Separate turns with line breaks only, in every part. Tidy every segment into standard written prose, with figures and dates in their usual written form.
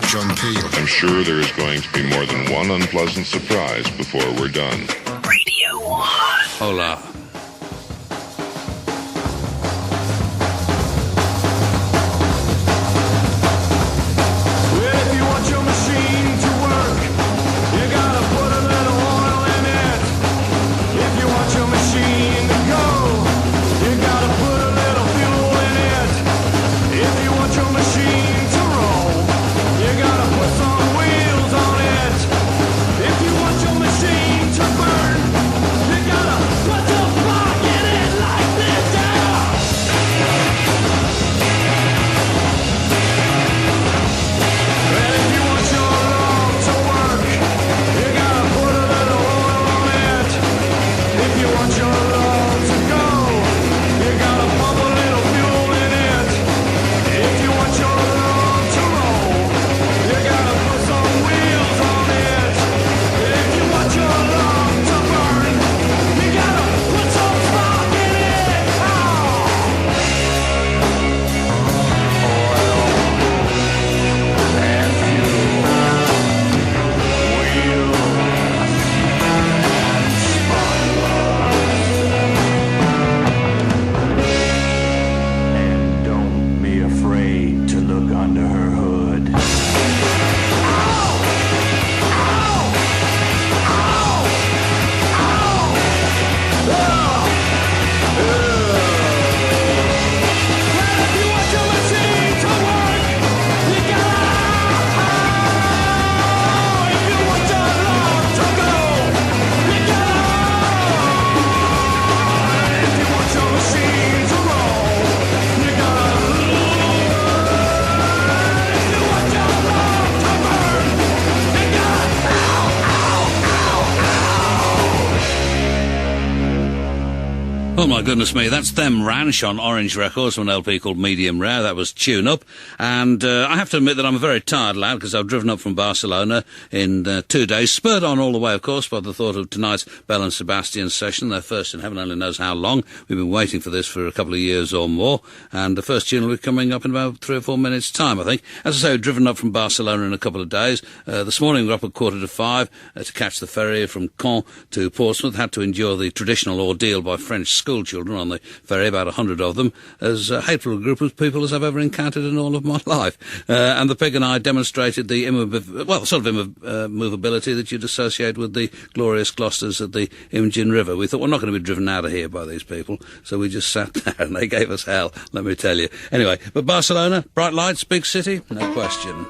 John Peel.
I'm sure there is going to be more than one unpleasant surprise before we're done.
Radio 1.
Hola. Oh my goodness me, that's them Ranch on Orange Records from an LP called Medium Rare. That was Tune Up. And I have to admit that I'm a very tired lad because I've driven up from Barcelona in 2 days, spurred on all the way, of course, by the thought of tonight's Bell and Sebastian session, their first in heaven only knows how long. We've been waiting for this for a couple of years or more, and the first tune will be coming up in about 3 or 4 minutes' time, I think. As I say, we've driven up from Barcelona in a couple of days. This morning we were up at 4:45 to catch the ferry from Caen to Portsmouth. Had to endure the traditional ordeal by French school children on the ferry, about 100 of them, as hateful a group of people as I've ever encountered in all of my life. And the pig and I demonstrated the immovability that you'd associate with the glorious Gloucesters at the Imogen River. We thought we're not going to be driven out of here by these people, so we just sat there and they gave us hell, let me tell you. Anyway, but Barcelona, bright lights, big city, no question.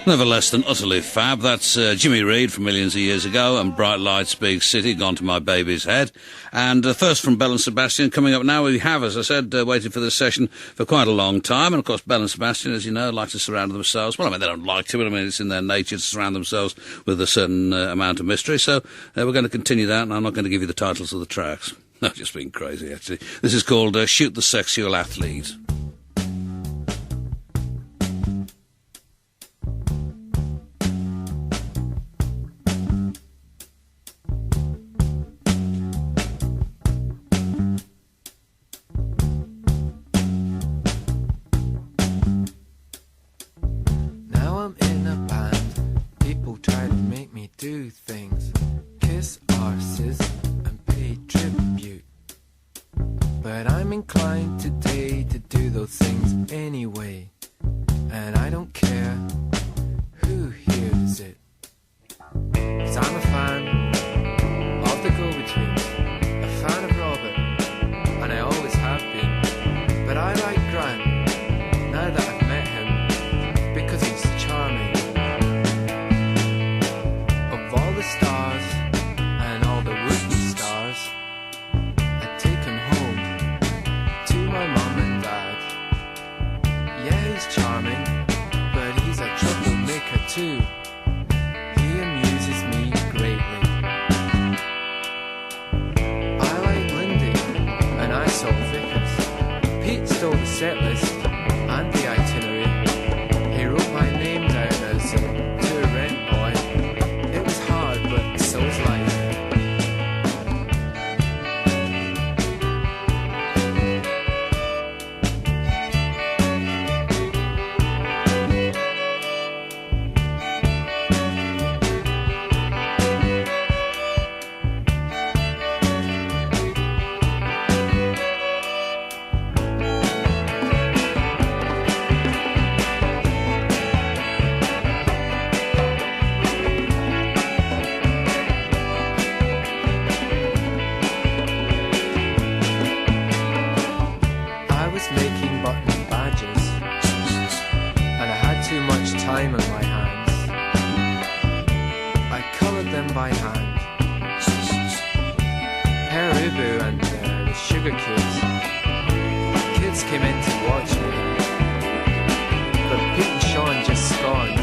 Never less than utterly fab. That's Jimmy Reed from millions of years ago, and Bright Lights, Big City, Gone to My Baby's Head. And first from Belle and Sebastian, coming up now, we have, as I said, waited for this session for quite a long time. And of course, Belle and Sebastian, as you know, like to surround themselves. Well, I mean, they don't like to, but I mean, it's in their nature to surround themselves with a certain amount of mystery. So we're going to continue that, and I'm not going to give you the titles of the tracks. No, just being crazy, actually. This is called Shoot the Sexual Athlete.
Do things, kiss arses and pay tribute. But I'm inclined today to do those things anyway, and I don't care who hears it. 'Cause I'm a fan of the go-between, a fan of Robert, and I always have been. But I like Grant, now that I've met him, because he's charming. Stars and all the would-be stars, I'd take him home to my mum and dad. Yeah, he's charming, but he's a troublemaker too. He amuses me greatly. I like Lindy and I saw Vickers. Pete stole the set list and the itinerary. He wrote my name down as tour rent boy. But so's life. Time on my hands, I coloured them by hand. Perubu and the Sugar Kids came in to watch me, but Pete and Sean just scorned,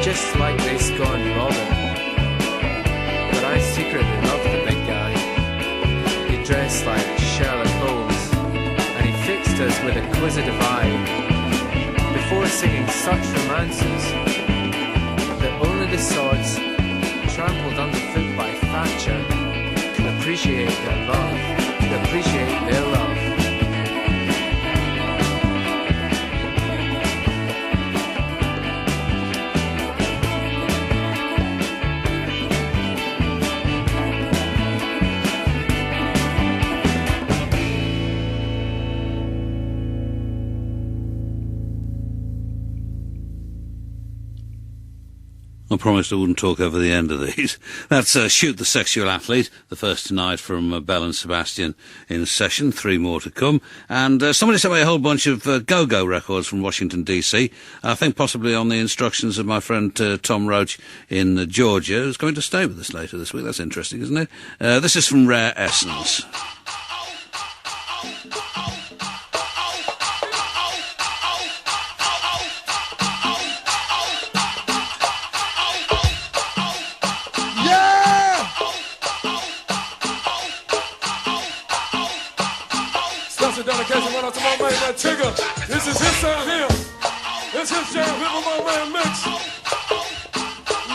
just like they scorned Robin. But I secretly loved the big guy. He dressed like Sherlock Holmes, and he fixed us with a quizzitive eye. Before singing such romances that only the sods trampled underfoot by Thatcher could appreciate their love, could appreciate their love.
I promised I wouldn't talk over the end of these. That's Shoot the Sexual Athlete, the first tonight from Belle and Sebastian in session, 3 more to come. And somebody sent me a whole bunch of go-go records from Washington, D.C., I think possibly on the instructions of my friend Tom Roach in Georgia, who's going to stay with us later this week. That's interesting, isn't it? This is from Rare Essence.
Dedication went out to my man, that Tigger. This is his sound here. This is his jam here with my man Mix.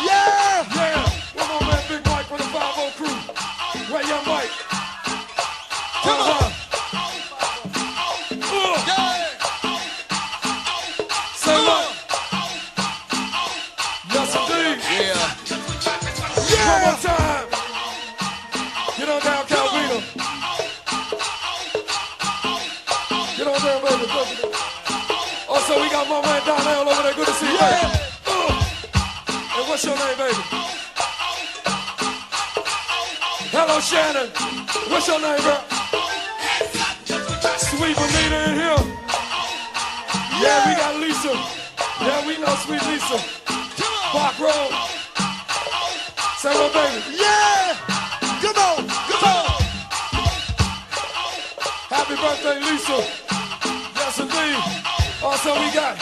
Yeah! Yeah! With my man Big Mike from the 5-0 crew. Right, young Mike. Come on. Say what? Yes, indeed. Yeah! One more time. Get on down, Calvino. Get on there, baby. Also, we got my man Donnell over there. Good to see you, baby. And what's your name, baby? Hello, Shannon. What's your name, bro? Sweet Bonita in here. Yeah, we got Lisa. Yeah, we know Sweet Lisa. Park Road. Say what, baby?
Yeah! Come on! Come on!
Happy birthday, Lisa. Yes, indeed. Also, we got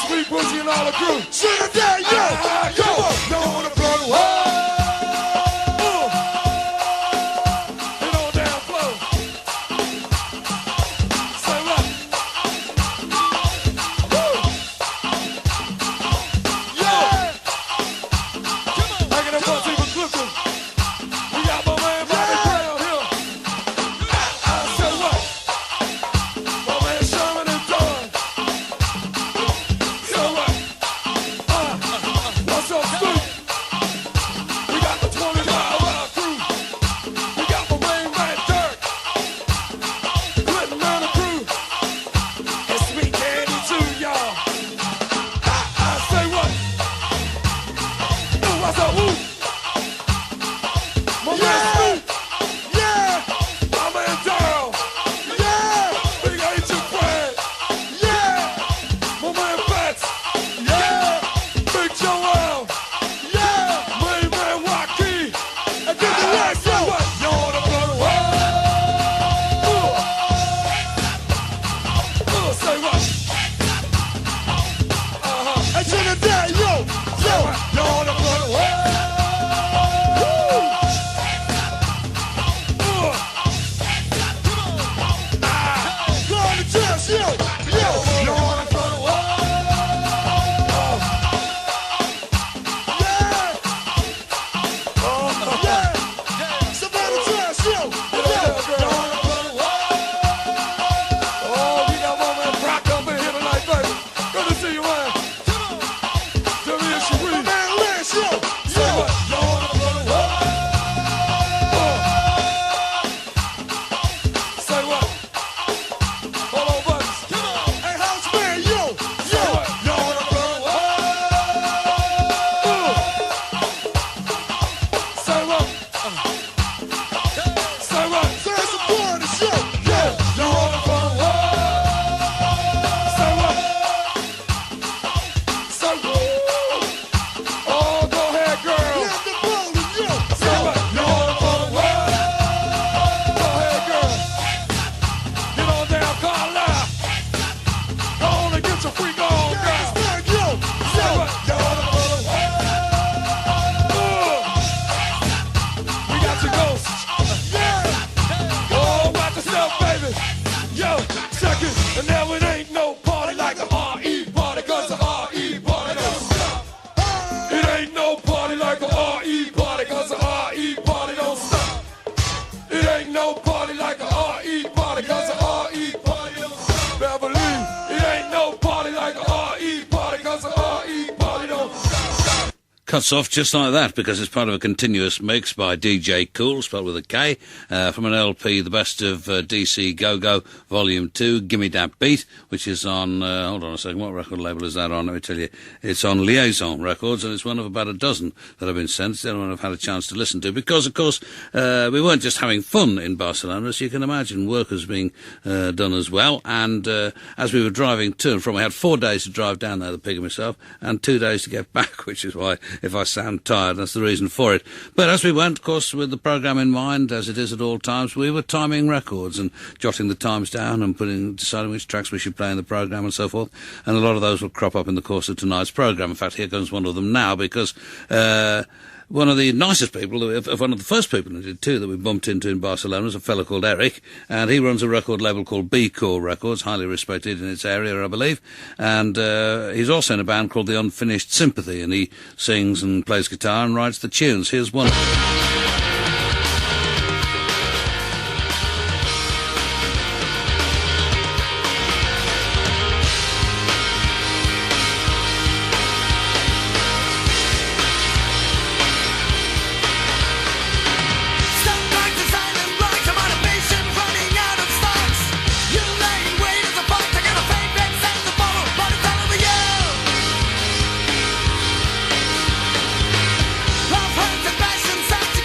Sweet Pussy and all the crew.
Trinidad, yeah! Come on!
Don't wanna blow the world. Hit on down, flow. Say what? Woo! Yeah! Hanging up on Stephen Clifton. We got my man Bobby Brown here. Say what? My man Sherman and Don. Say what? What's up, Scoop? We got the 20-mile crew. We got my main man Dirk. Clinton and the crew. And Sweet Candy too, y'all. I say what? Ooh, what's up, woo? My man Scoop.
Yeah!
My man Daryl.
Yeah!
Big Agent Fred.
Yeah!
My man Bats.
Yeah!
Big Joel.
Yeah!
Main man Waukee.
And get the rest,
Say
yo!
what? You wanna blow the world? Say what?
Hey, Trinidad, yo! Yo!
You wanna blow the world?
Go on the chest, yo! Yo!
You wanna blow the world?
Yeah! Yeah! Savannah chest, yo! Yo!
Oh, we got my man Brock up in here tonight, baby. Good to see you, man. Tell me if she
My
read.
man Lance, yo!
Say
Yo!
what? You wanna blow the world? Say what? Hold on, buddies.
Hey, house man, yo!
Say
Yo!
what? You wanna blow the world? Say what? Say what?
Say support the show!
You wanna blow the world? Say what? Say what? Oh, go ahead, girl.
Let the bowling, yo!
Say what? You wanna blow the world? Go ahead, girl. Get on down, Carla. Go on and get your freak on, girl.
Yes, man, yo!
Say
Yo!
what? You wanna blow the world? We got your ghost.
Yeah!
Oh, watch yourself, baby. Yo, check it. And now it ain't no party like the RE party, cause the RE party don't stop. It ain't no party like the RE party, cause the RE party don't stop. It ain't no party like the RE party, cause the RE party don't stop. Beverly, it ain't no party like the RE party, cause the RE party don't stop.
Cuts off just like that because it's part of a continuous mix by DJ Cool, spelled with a K, from an LP, The Best of DC Go-Go, Volume 2, Gimme That Beat, which is on, hold on a second, what record label is that on? Let me tell you. It's on Liaison Records, and it's one of about a dozen that have been sent. It's the only one I've had a chance to listen to, because, of course, we weren't just having fun in Barcelona, as you can imagine, work was being done as well, and as we were driving to and from, we had 4 days to drive down there, the pig and myself, and 2 days to get back, which is why, if I sound tired, that's the reason for it. But as we went, of course, with the programme in mind, as it is at all times, we were timing records and jotting the times down and deciding which tracks we should play in the programme and so forth. And a lot of those will crop up in the course of tonight's programme. In fact, here comes one of them now, because one of the nicest people, one of the first people who did too, that we bumped into in Barcelona, is a fellow called Eric, and he runs a record label called B-Core Records, highly respected in its area, I believe, and he's also in a band called The Unfinished Sympathy, and he sings and plays guitar and writes the tunes. Here's one.
Love hurts and passion starts to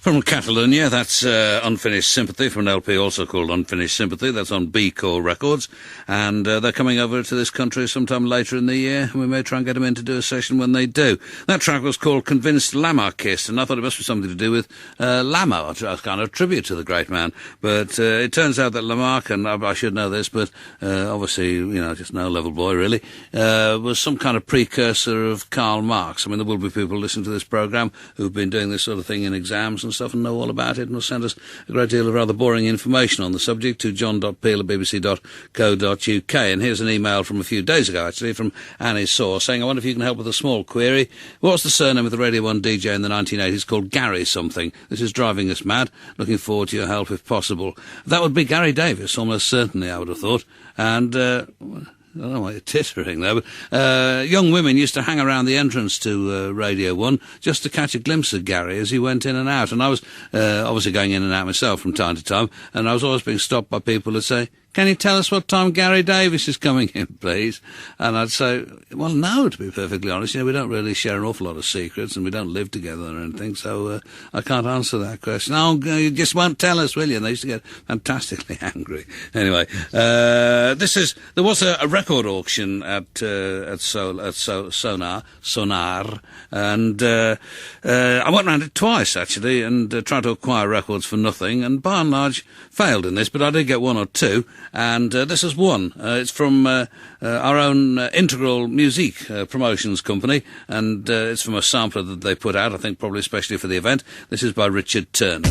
From Catalonia, that's Unfinished Sympathy, from an LP also called Unfinished Sympathy. That's on B-Core Records. And they're coming over to this country sometime later in the year, and we may try and get them in to do a session when they do. That track was called Convinced Lamarckist, and I thought it must be something to do with Lamarck, a kind of tribute to the great man. But it turns out that Lamarck, and I should know this, but obviously, just no level boy, really, was some kind of precursor of Karl Marx. I mean, there will be people listening to this programme who've been doing this sort of thing in exams and stuff and know all about it, and will send us a great deal of rather boring information on the subject to john.peel@bbc.co.uk. And here's an email from a few days ago, actually, from Annie Saw, saying, I wonder if you can help with a small query. What's the surname of the Radio 1 DJ in the 1980s called Gary something? This is driving us mad. Looking forward to your help if possible. That would be Gary Davis, almost certainly, I would have thought. And I don't know why you're tittering there, but young women used to hang around the entrance to Radio 1 just to catch a glimpse of Gary as he went in and out. And I was obviously going in and out myself from time to time, and I was always being stopped by people who say, can you tell us what time Gary Davis is coming in, please? And I'd say, well, no, to be perfectly honest. We don't really share an awful lot of secrets, and we don't live together or anything, so I can't answer that question. Oh, you just won't tell us, will you? And they used to get fantastically angry. Anyway, there was a record auction at Sonar, and I went round it twice, actually, and tried to acquire records for nothing, and by and large failed in this, but I did get one or two. And this is one. It's from our own Integral Music promotions company, and it's from a sampler that they put out, I think probably especially for the event. This is by Richard Turner.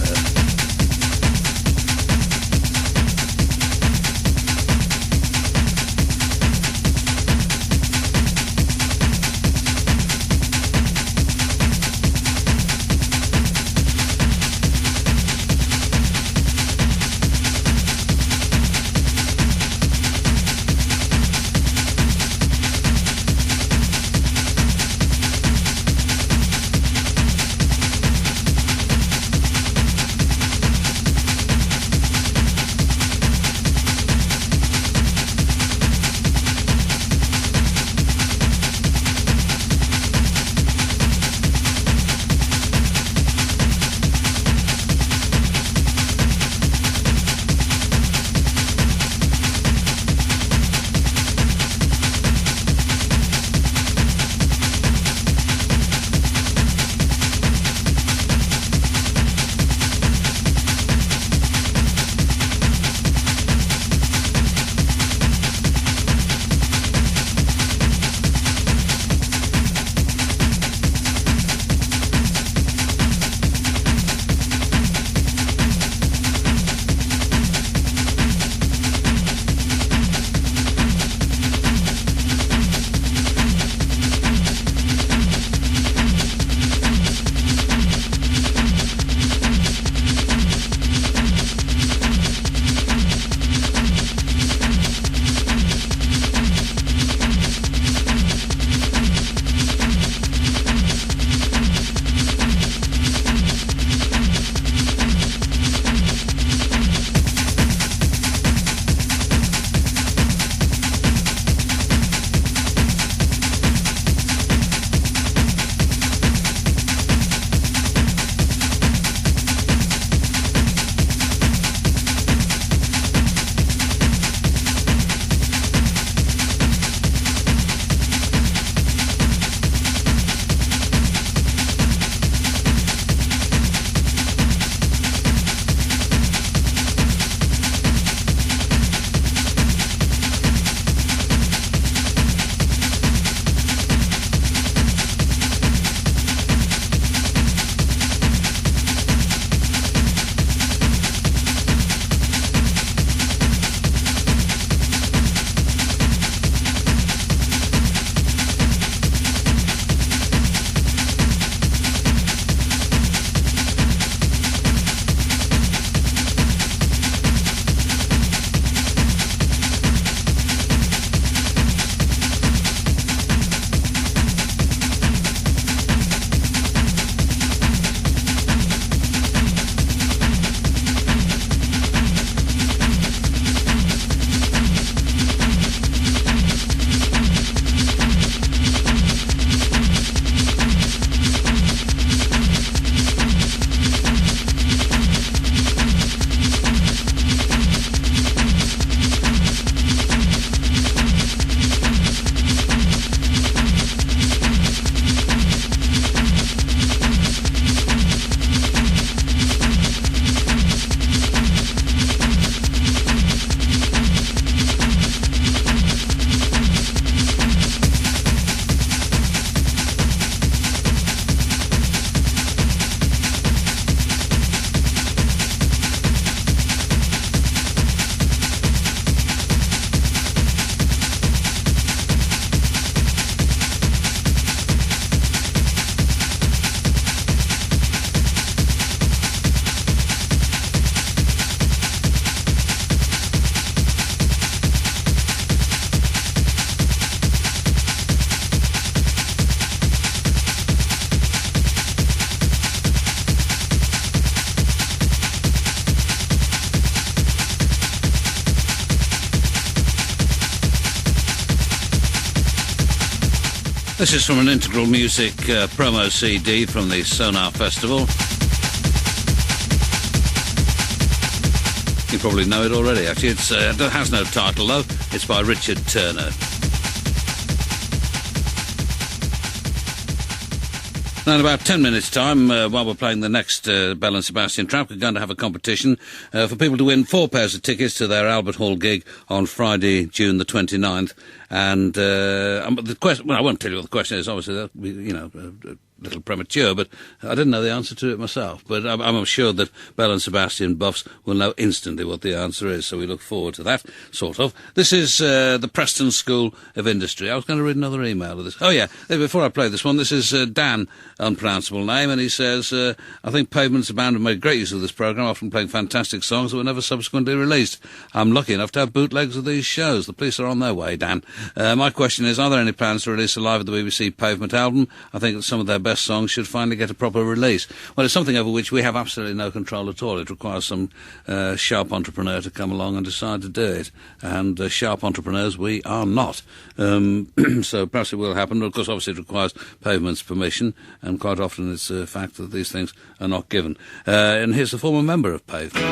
This is from an Integral Music promo CD from the Sonar Festival. You probably know it already, actually. It has no title, though. It's by Richard Turner. Now, in about 10 minutes' time, while we're playing the next Bell and Sebastian track, we're going to have a competition for people to win 4 pairs of tickets to their Albert Hall gig on Friday, June the 29th. And the question, well, I won't tell you what the question is, obviously, that'll be, you know, a little premature, but I didn't know the answer to it myself. But I'm sure that Bell and Sebastian buffs will know instantly what the answer is, so we look forward to that, sort of. This is the Preston School of Industry. I was going to read another email of this. Oh, yeah, before I play this one, this is Dan, unpronounceable name, and he says, I think Pavement's a band have made great use of this programme, often playing fantastic songs that were never subsequently released. I'm lucky enough to have bootlegs of these shows. The police are on their way, Dan. My question is, are there any plans to release a Live at the BBC Pavement album? I think that some of their best songs should finally get a proper release. Well, it's something over which we have absolutely no control at all. It requires some sharp entrepreneur to come along and decide to do it. And sharp entrepreneurs we are not. So perhaps it will happen. Of course, obviously it requires Pavement's permission, and quite often it's a fact that these things are not given. And here's the former member of Pavement.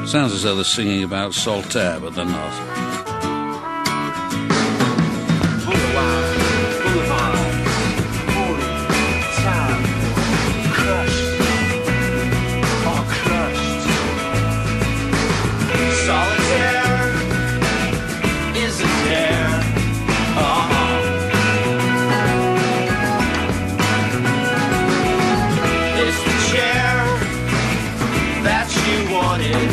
Sounds as though they're singing about Saltaire, but they're not.
That you wanted.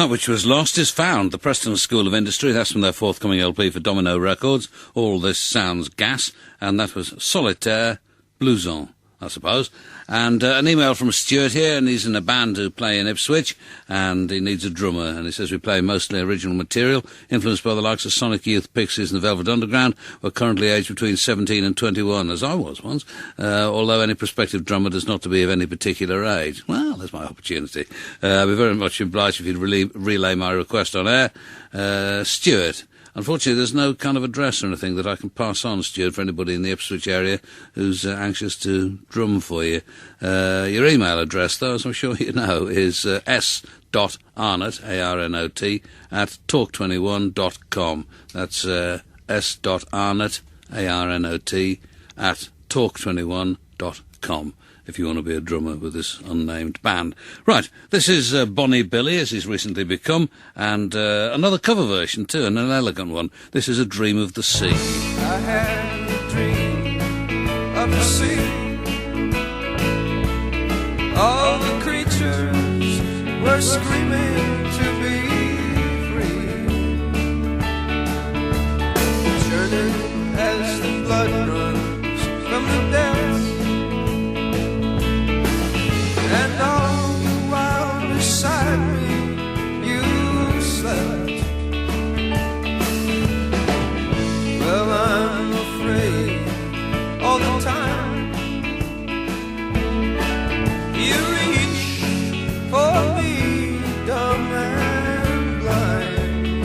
That which was lost is found. The Preston School of Industry, that's from their forthcoming LP for Domino Records. All This Sounds Gas, and that was Solitaire Blouson, I suppose. And an email from Stuart here, and he's in a band who play in Ipswich, and he needs a drummer, and he says we play mostly original material, influenced by the likes of Sonic Youth, Pixies and the Velvet Underground. We're currently aged between 17 and 21, as I was once, although any prospective drummer does not to be of any particular age. Well, there's my opportunity. I'd be very much obliged if you'd relay my request on air. Stuart. Unfortunately, there's no kind of address or anything that I can pass on, Stuart, for anybody in the Ipswich area who's anxious to drum for you. Your email address, though, as I'm sure you know, is s.arnott, A-R-N-O-T, at talk21.com. That's s.arnott, A-R-N-O-T, at talk21.com. If you want to be a drummer with this unnamed band. Right, this is Bonnie Billy, as he's recently become, and another cover version too, and an elegant one. This is A Dream of the Sea.
I had a dream of the sea. All the creatures were screaming to be free. Churning as the blood runs from the depths. And all the while beside me you slept. Well, I'm afraid all the time you reach for me, dumb and blind,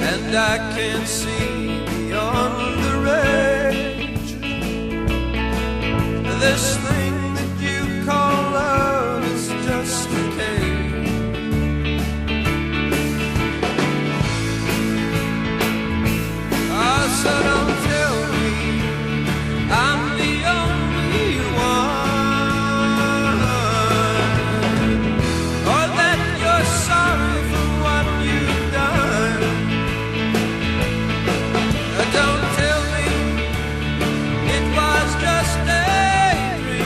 and I can't see beyond the rage. This thing that you call love is just a cage. Oh, so don't tell me I'm the only one, or that you're sorry for what you've done. Don't tell me it was just a dream.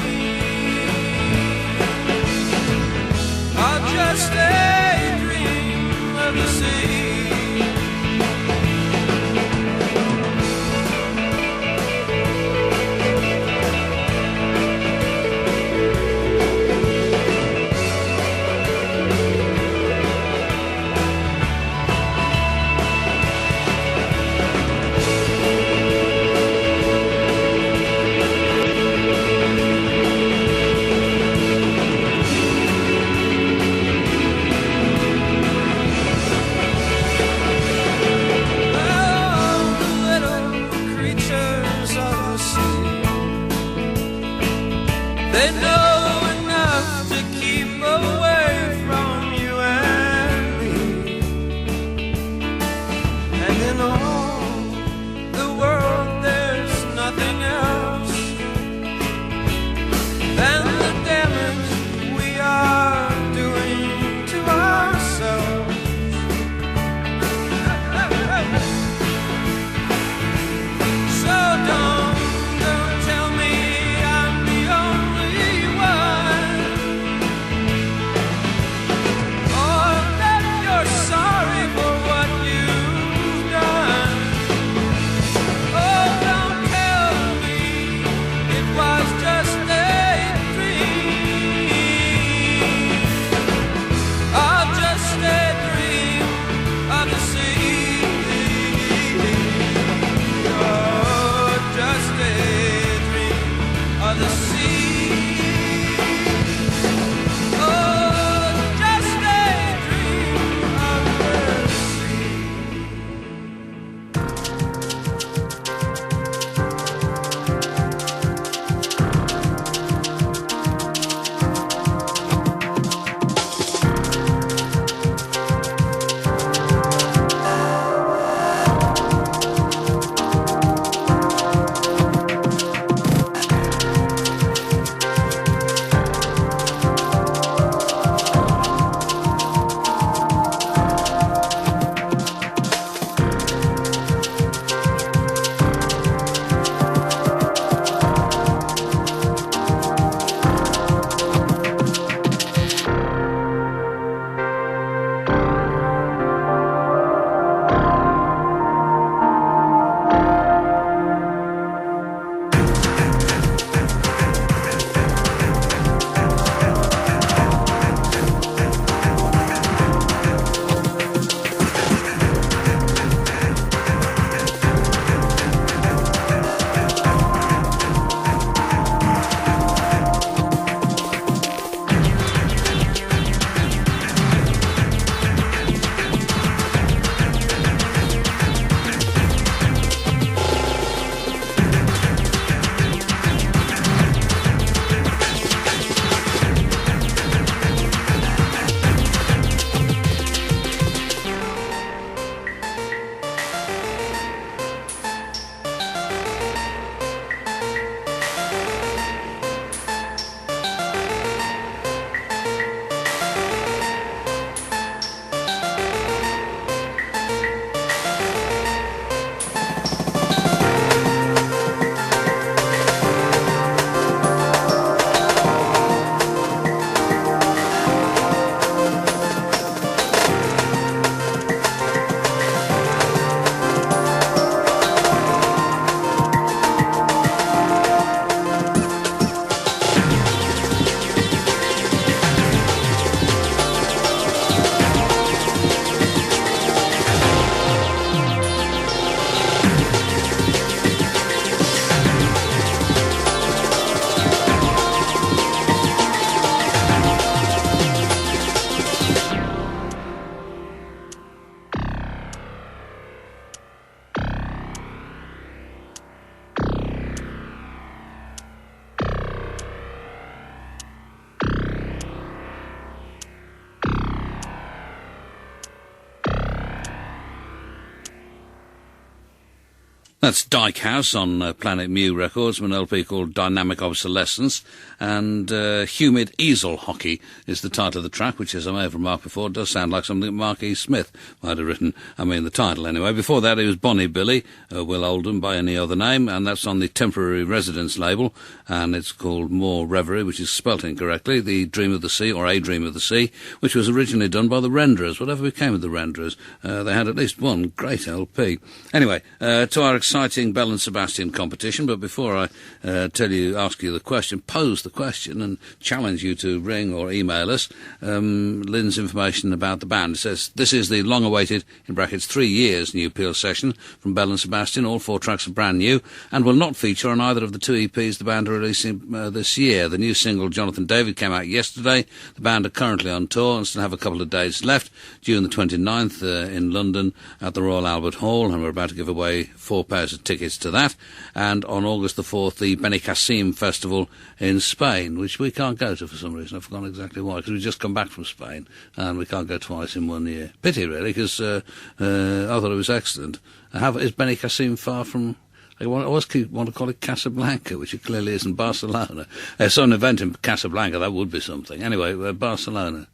That's Dyke House on Planet Mu Records, from an LP called Dynamic Obsolescence, and Humid Easel Hockey is the title of the track, which, as I may have remarked before, does sound like something that Mark E. Smith might have written. I mean, the title anyway. Before that, it was Bonnie Billy, Will Oldham by any other name, and that's on the Temporary Residence label, and it's called More Reverie, which is spelt incorrectly, The Dream of the Sea, or A Dream of the Sea, which was originally done by the Renderers. Whatever became of the Renderers, they had at least one great LP. Anyway, to our exciting Bell and Sebastian competition, but before I ask you the question, pose the question and challenge you to ring or email us, Lynn's information about the band. It says, this is the long-awaited, in brackets, 3 years new Peel session from Bell and Sebastian. All 4 tracks are brand new and will not feature on either of the 2 EPs the band are releasing this year. The new single, Jonathan David, came out yesterday. The band are currently on tour and still have a couple of days left, June the 29th in London at the Royal Albert Hall, and we're about to give away 4 pairs of tickets to that. And on August the 4th, the Benicassim Festival in Spain, which we can't go to for some reason. I've forgotten exactly why, because we've just come back from Spain and we can't go twice in 1 year. Pity, really, because I thought it was excellent. Is Benicassim far from... I always want to call it Casablanca, which it clearly isn't. Barcelona. There's an event in Casablanca, that would be something. Anyway, Barcelona.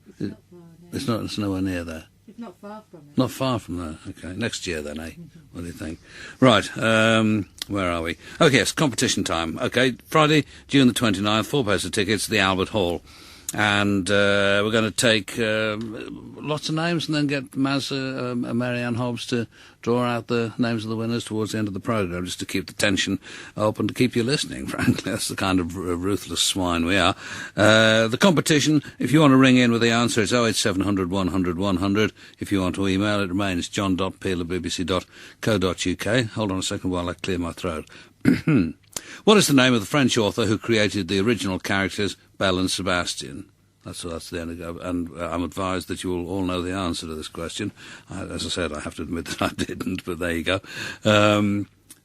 It's nowhere near there.
It's not far from it.
Not far from there. Okay, next year then, eh? What do you think? Right, where are we? Okay, yes, competition time. Okay, Friday, June the 29th, 4 pairs of tickets to the Albert Hall. And we're going to take lots of names and then get Marianne Hobbs to draw out the names of the winners towards the end of the programme, just to keep the tension up and to keep you listening, frankly. That's the kind of ruthless swine we are. The competition, if you want to ring in with the answer, it's 08700 100 100. If you want to email, it remains john.peel@bbc.co.uk. Hold on a second while I clear my throat. What is the name of the French author who created the original characters Bell and Sebastian? That's the end of it. And I'm advised that you will all know the answer to this question. As I said, I have to admit that I didn't, but there you go.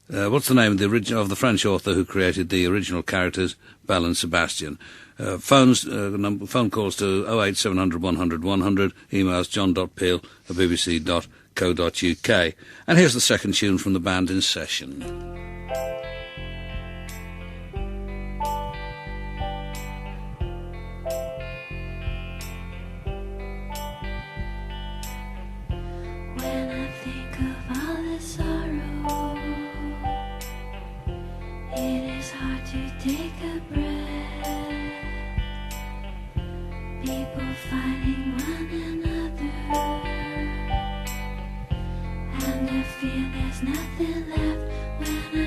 What's the name of the French author who created the original characters Bell and Sebastian? Phone calls to 08700 100 100, emails john.peel@bbc.co.uk. And here's the second tune from the band in session.
When I think of all the sorrow, it is hard to take a breath. People fighting one another, and I feel there's nothing left. When I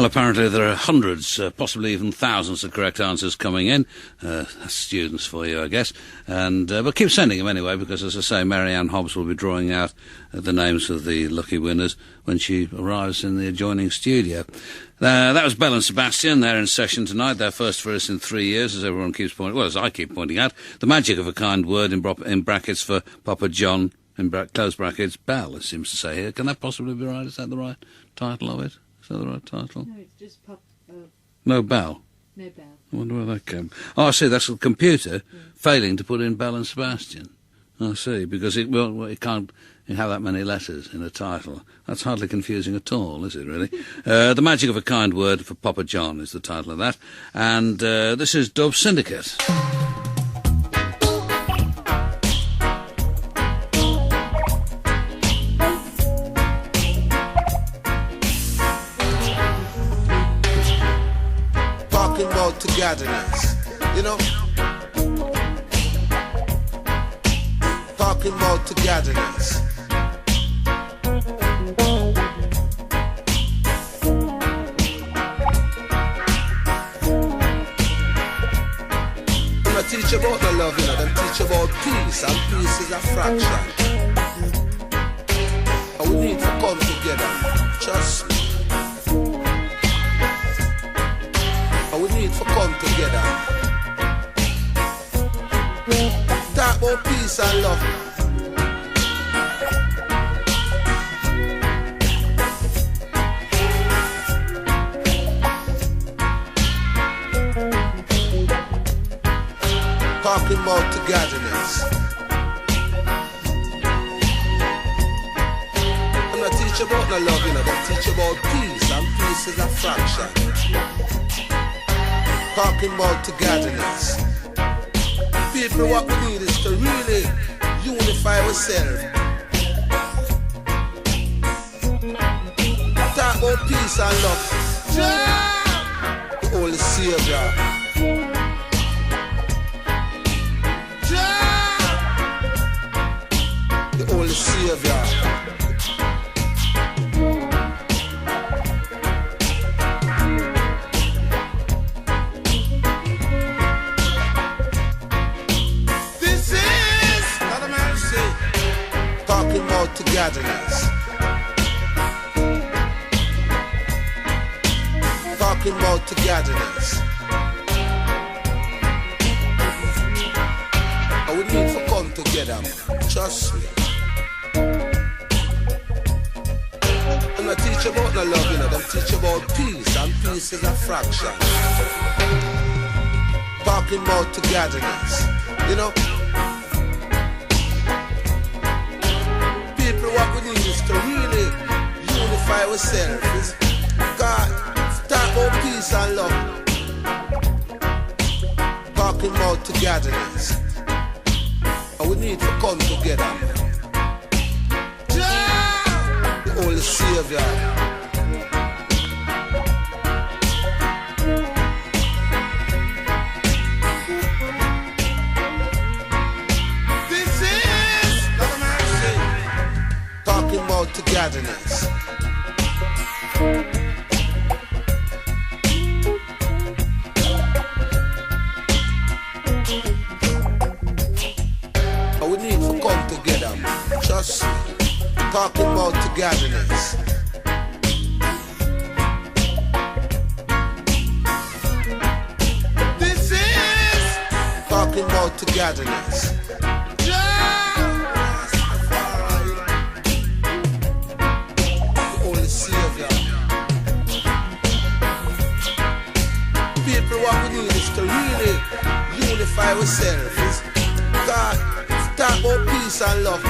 Well, apparently there are hundreds, possibly even thousands of correct answers coming in. That's students for you, I guess. And but keep sending them anyway, because, as I say, Marianne Hobbs will be drawing out the names of the lucky winners when she arrives in the adjoining studio. That was Belle and Sebastian. They're in session tonight. Their first for us in 3 years, as everyone keeps pointing, well, as I keep pointing out. The magic of a kind word in brackets for Papa John, in close brackets, Belle, it seems to say here. Can that possibly be right? Is that the right title of it? Is that the right title?
No, it's just
No Belle.
no bell.
I wonder where that came. Oh, I see. That's the computer failing to put in Belle and Sebastian. I see, because it can't have that many letters in a title. That's hardly confusing at all, is it, really? The Magic of a Kind Word for Papa John is the title of that. And this is Dub Syndicate.
Talking about togetherness, you know. Talking about togetherness. Them not teach about the love, you know. Them teach about peace, and peace is a fraction. And we need to come together. Trust me. And we need to come together. Talk about peace and love. Talking about togetherness. I'm not teach about no love, you know. They teach about peace, and peace is a fraction. Talking about togetherness. People, what we need is to really unify ourselves. Talk about peace and love. The Holy Savior. The Holy Savior. Talking about togetherness. Talking about togetherness. And we need to come together, trust me. I'm not teach about no love, you know. Them teach about peace, and peace is a fraction. Talking about togetherness, you know. What we need is to really unify ourselves. God, talk about peace and love. Talking about togetherness. And we need to come together. The Holy Savior. About togetherness. And we need to come together, trust me. Talking about togetherness. This is talking about togetherness. What we need is to really unify ourselves. God, talk about peace and love.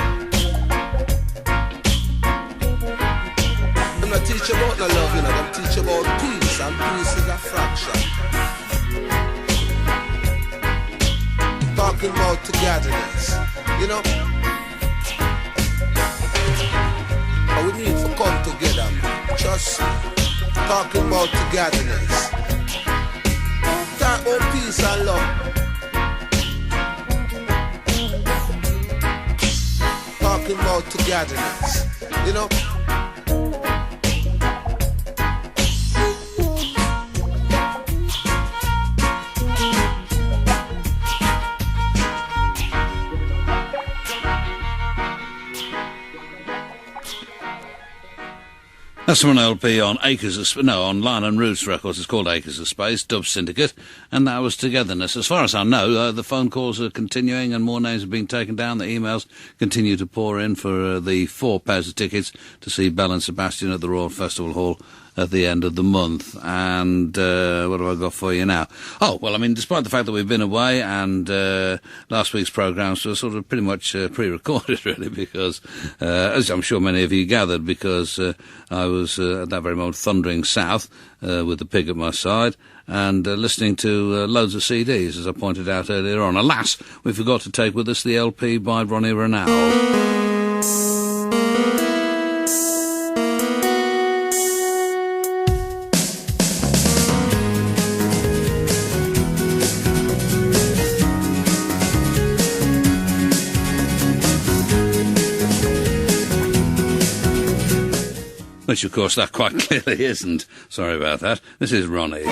I'm not teach about no love, you know. I'm teach about peace, and peace is a fraction. Talking about togetherness, you know. And we need to come together, trust me. Talking about togetherness. Talk about peace and love. Talking about togetherness, you know.
That's from an LP on on Lion and Roots Records. It's called Acres of Space, Dub Syndicate, and that was Togetherness. As far as I know, the phone calls are continuing and more names are being taken down. The emails continue to pour in for the 4 pairs of tickets to see Belle and Sebastian at the Royal Festival Hall at the end of the month. And what have I got for you now? Oh, well, I mean, despite the fact that we've been away and last week's programmes were sort of pretty much pre-recorded, really, because, as I'm sure many of you gathered, because I was at that very moment thundering south with the pig at my side and listening to loads of CDs, as I pointed out earlier on. Alas, we forgot to take with us the LP by Ronnie Renald. Which, of course, that quite clearly isn't. Sorry about that. This is Ronnie.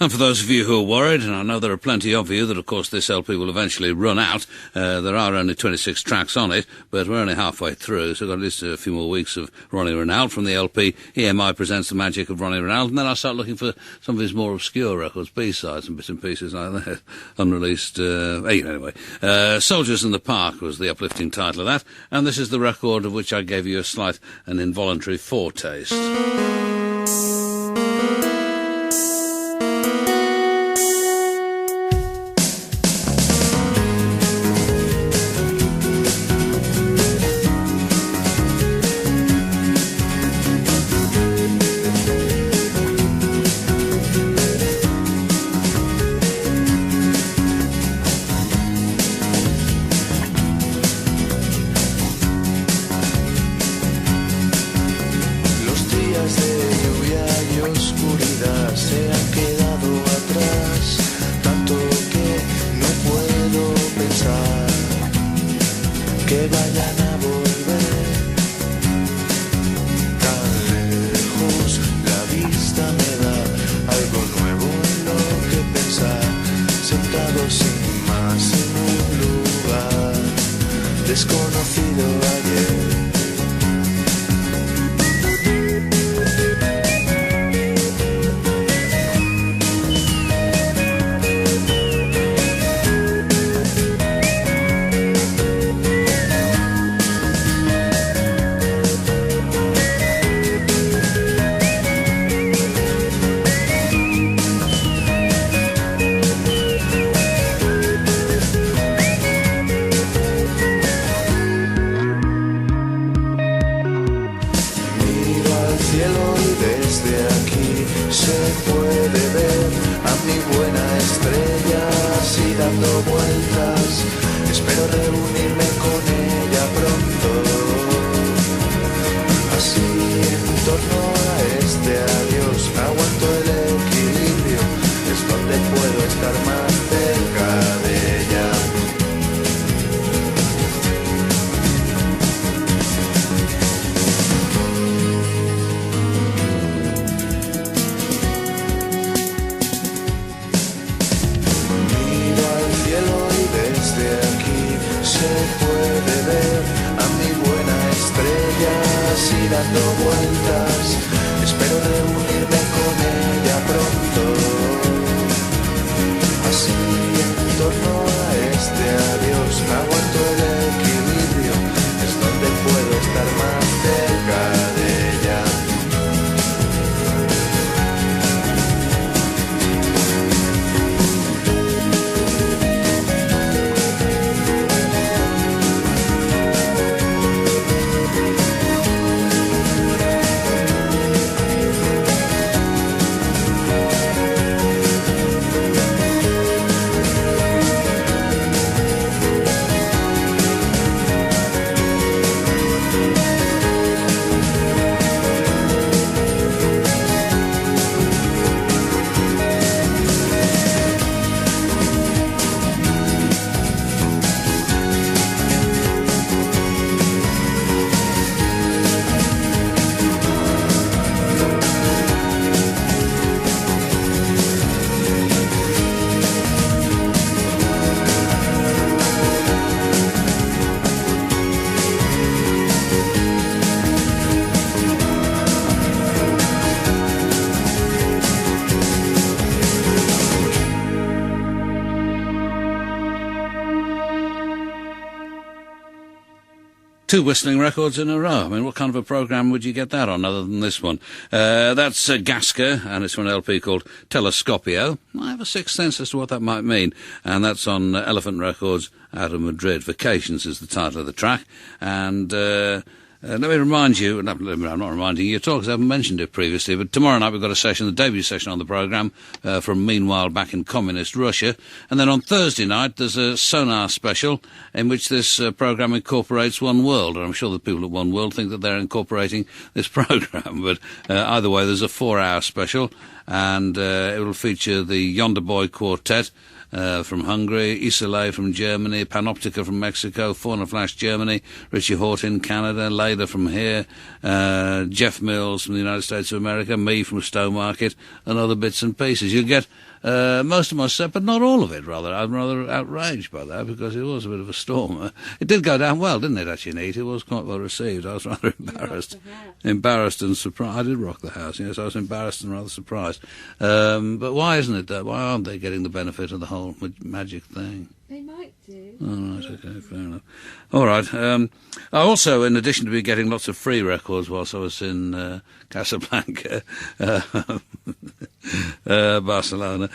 And for those of you who are worried, and I know there are plenty of you, that of course this LP will eventually run out. There are only 26 tracks on it, but we're only halfway through, so we've got at least a few more weeks of Ronnie Renald from the LP. EMI presents the magic of Ronnie Renald, and then I'll start looking for some of his more obscure records, B-sides and bits and pieces like that, unreleased. Anyway, Soldiers in the Park was the uplifting title of that, and this is the record of which I gave you a slight and involuntary foretaste.
Sin más en un desconocido ayer. Dando vueltas, espero reunirme con ella pronto. Así en torno a este adiós aguanto el equilibrio, es donde puedo estar más cerca de ella.
Two whistling records in a row. I mean, what kind of a programme would you get that on other than this one? That's Gasca, and it's from an LP called Telescopio. I have a sixth sense as to what that might mean, and that's on Elephant Records out of Madrid. Vacations is the title of the track, and let me remind you, I'm not reminding you at all because I haven't mentioned it previously, but tomorrow night we've got a session, the debut session on the programme from Meanwhile back in communist Russia. And then on Thursday night there's a Sonar special in which this programme incorporates One World. And I'm sure the people at One World think that they're incorporating this programme, but either way there's a 4-hour special, and it will feature the Yonder Boy Quartet from Hungary, Isolé from Germany, Panoptica from Mexico, Fauna Flash Germany, Richie Horton Canada, Leda from here, Jeff Mills from the United States of America, me from Stowmarket, and other bits and pieces. You'll get most of my set, but not all of it, rather. I'm rather outraged by that because it was a bit of a storm. It did go down well, didn't it, actually, Neat? It was quite well received. I was rather embarrassed and surprised. I did rock the house, yes. I was embarrassed and rather surprised. But why isn't it that? Why aren't they getting the benefit of the whole magic thing?
They might do.
All right, okay, fair enough. All right. I also, in addition to be getting lots of free records whilst I was in Casablanca, Barcelona,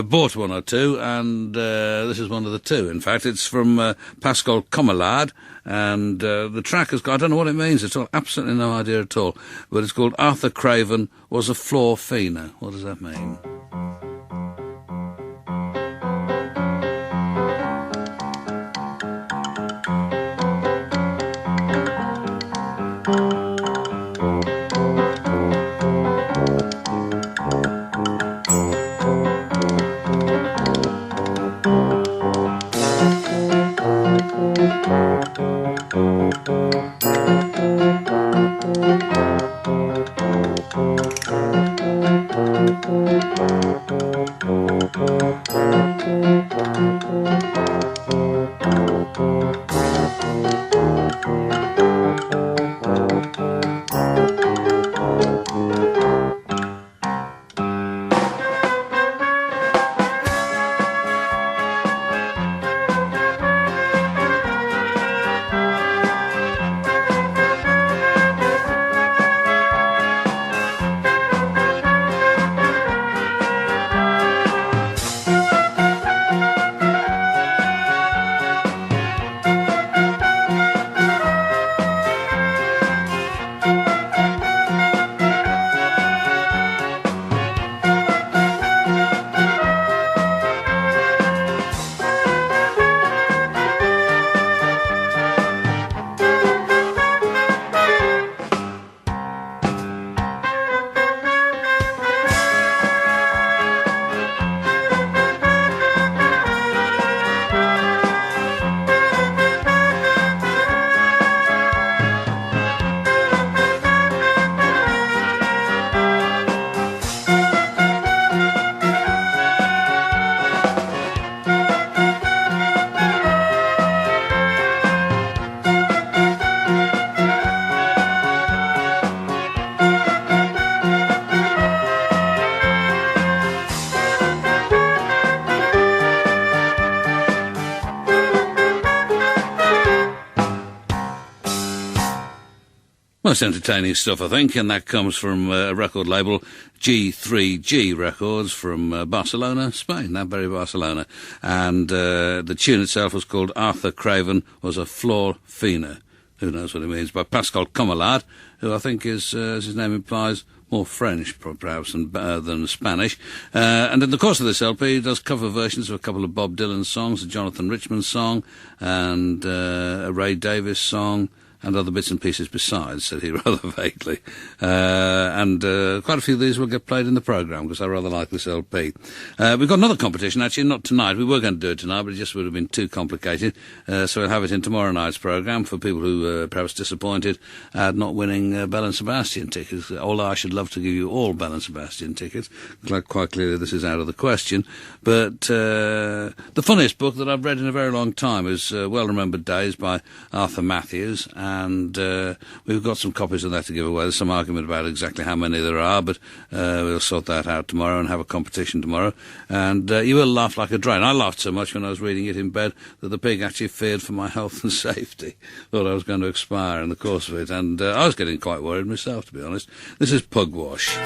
bought one or two, and this is one of the two. In fact, it's from Pascal Comelade, and the track has got, I don't know what it means at all, absolutely no idea at all, but it's called Arthur Craven Was a Floor Feener. What does that mean? Most entertaining stuff, I think, and that comes from a record label, G3G Records, from Barcelona, Spain, that very Barcelona. And the tune itself was called Arthur Craven Was a Floor Fina. Who knows what it means? By Pascal Comelade, who I think is, as his name implies, more French, perhaps, than Spanish. And in the course of this LP, he does cover versions of a couple of Bob Dylan songs, a Jonathan Richman song, and a Ray Davis song, and other bits and pieces besides, said he rather vaguely. And quite a few of these will get played in the programme, because I rather like this LP. We've got another competition, actually, not tonight. We were going to do it tonight, but it just would have been too complicated. So we'll have it in tomorrow night's programme for people who are perhaps disappointed at not winning Bell and Sebastian tickets. Although I should love to give you all Bell and Sebastian tickets. Quite clearly this is out of the question. But the funniest book that I've read in a very long time is Well Remembered Days by Arthur Matthews, and we've got some copies of that to give away. There's some argument about exactly how many there are, but we'll sort that out tomorrow and have a competition tomorrow. And you will laugh like a drain. I laughed so much when I was reading it in bed that the pig actually feared for my health and safety. Thought I was going to expire in the course of it, and I was getting quite worried myself, to be honest. This is Pugwash.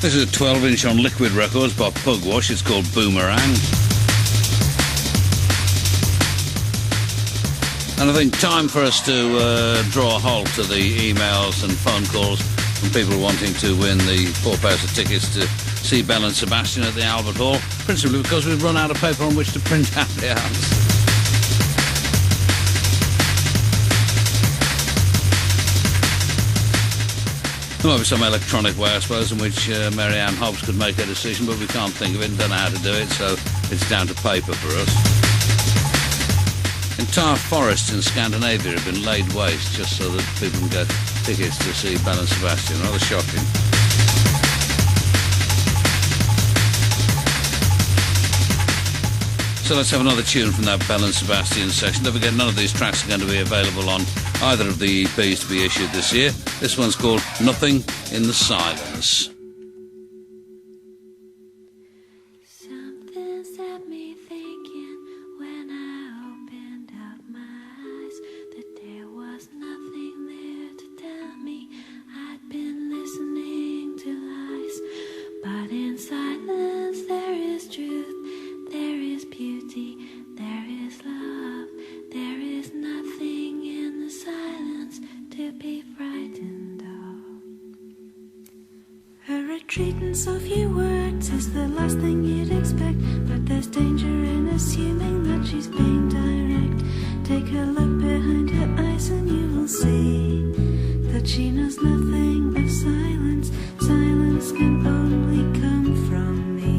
This is a 12-inch on Liquid Records by Pugwash. It's called Boomerang. And I think time for us to draw a halt to the emails and phone calls from people wanting to win the 4 pairs of tickets to see Belle and Sebastian at the Albert Hall, principally because we've run out of paper on which to print out the ads. There might be some electronic way, I suppose, in which Marianne Hobbs could make a decision, but we can't think of it and don't know how to do it, so it's down to paper for us. Entire forests in Scandinavia have been laid waste just so that people can get tickets to see Belle and Sebastian. Rather shocking. So let's have another tune from that Belle and Sebastian section. Don't forget, none of these tracks are going to be available on either of the EPs to be issued this year. This one's called Nothing in the Silence.
Something set me thinking when I opened up my eyes that there was nothing there to tell me I'd been listening to lies. But in silence there is truth, there is beauty, there is love, there is nothing in the silence to be frightened of. Her retreat in so few words is the last thing you'd expect, but there's danger in assuming that she's being direct. Take a look behind her eyes and you will see that she knows nothing of silence. Silence can only come from me.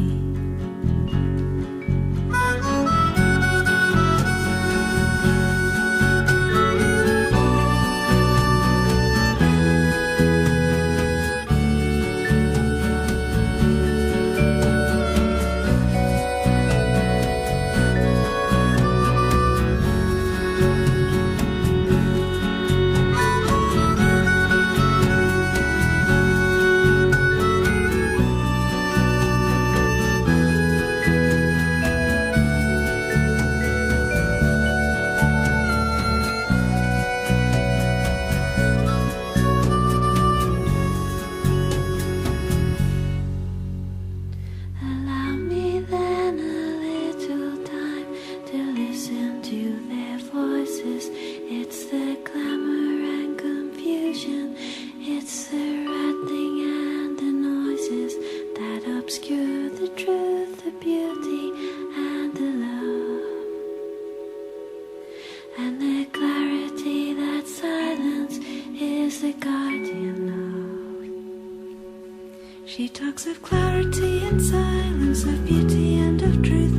Allow me then a little time to listen to their voices. It's the clamor and confusion, it's the rattling and the noises that obscure the truth, the beauty and the love, and the clarity that silence is the guardian of. She talks of clarity and silence, of beauty and of truth,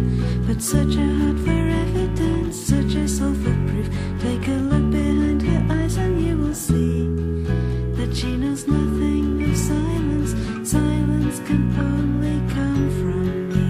but such a heart for evidence, such a soul for proof. Take a look behind her eyes and you will see that she knows nothing of silence. Silence can only come from me.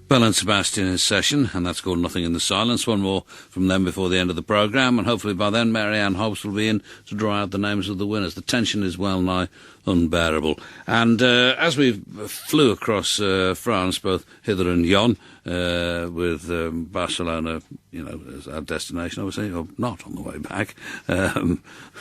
Belle and Sebastian in session, and that's called Nothing in the Silence. One more from them before the end of the programme, and hopefully by then Marianne Hobbs will be in to draw out the names of the winners. The tension is well nigh unbearable. And as we flew across France, both hither and yon, with Barcelona, as our destination, obviously, or not on the way back. I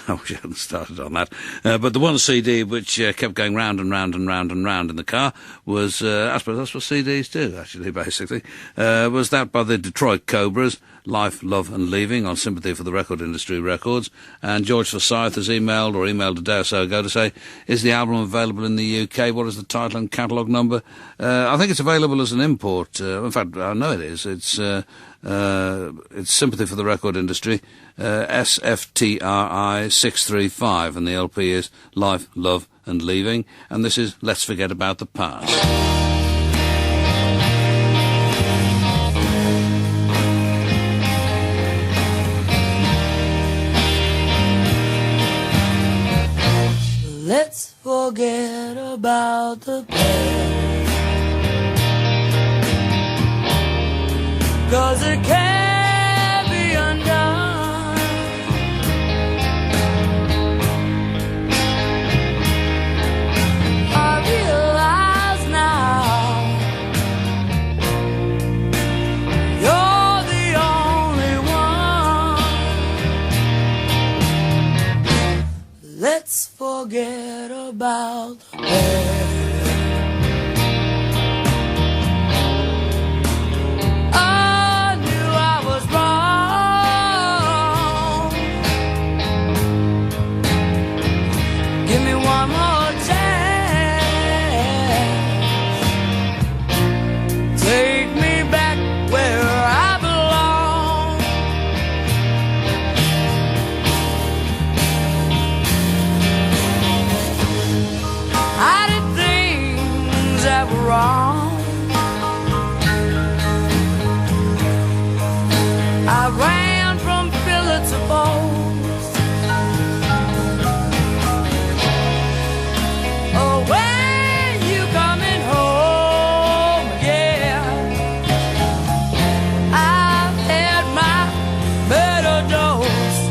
wish I hadn't started on that. But the one CD which kept going round and round and round and round in the car was, I suppose that's what CDs do, actually, basically, was that by the Detroit Cobras, Life, Love and Leaving, on Sympathy for the Record Industry Records. And George Forsyth has emailed a day or so ago to say, is the album available in the UK? What is the title and catalogue number? I think it's available as an import. In fact, I know it is. It's Sympathy for the Record Industry, SFTRI 635, and the LP is Life, Love and Leaving. And this is Let's Forget About the Past.
Let's forget about the past, 'cause it can't be undone. I realize now you're the only one. Let's forget about the past. I knew I was wrong. Give me one more chance. Take me back where I belong. I did things that were wrong. I ran from pillar to post. Oh, when you coming home again? I've had my better dose.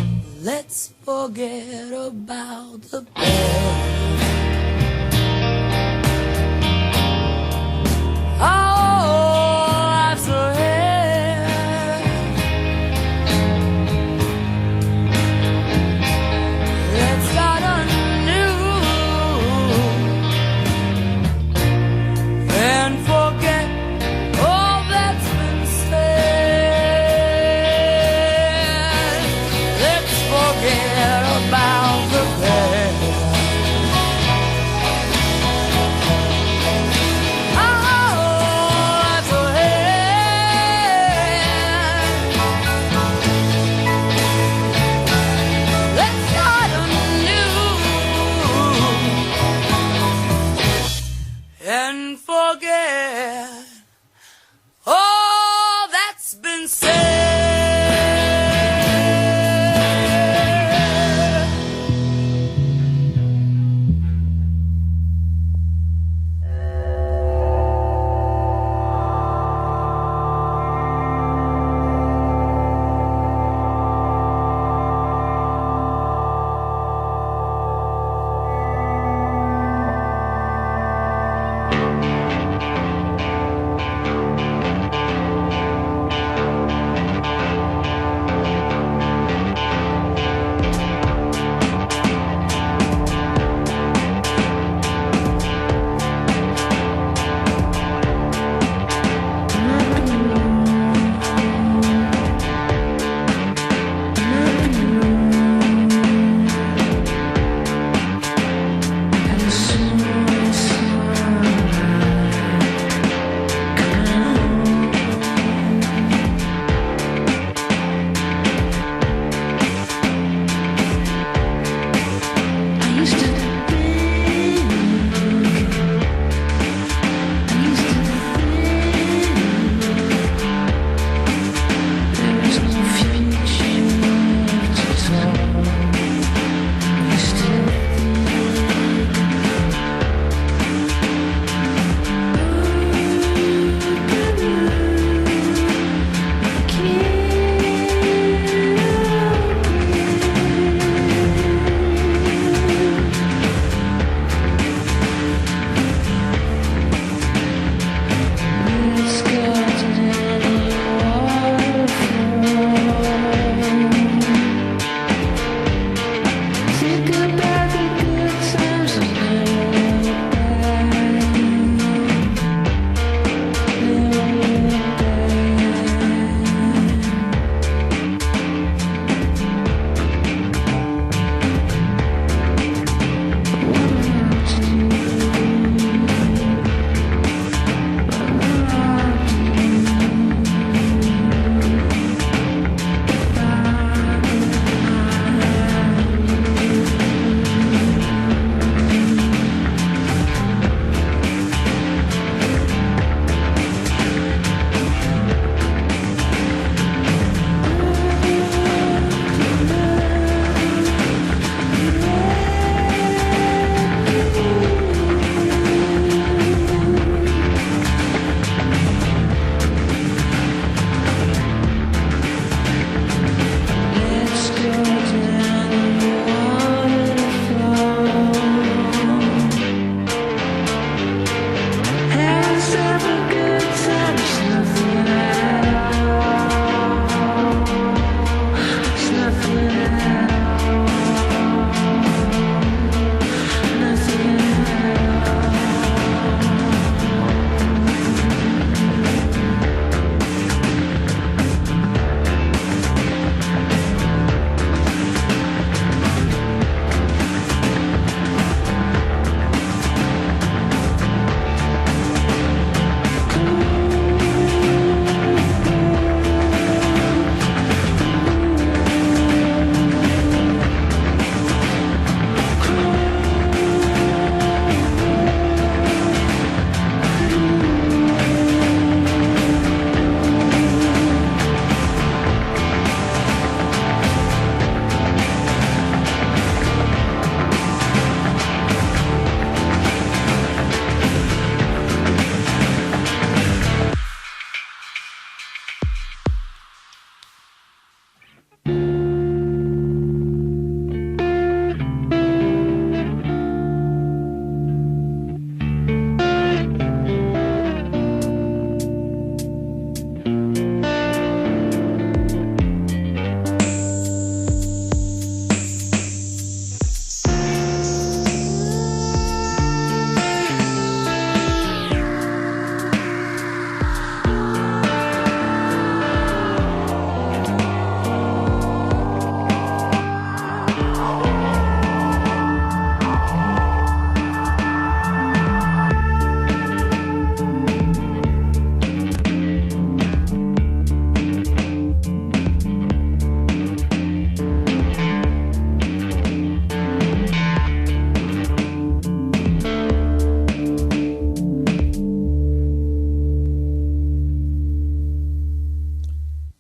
Let's forget about the past. Oh, life's ahead. Let's start anew and forget all that's been said. Let's forget about the past.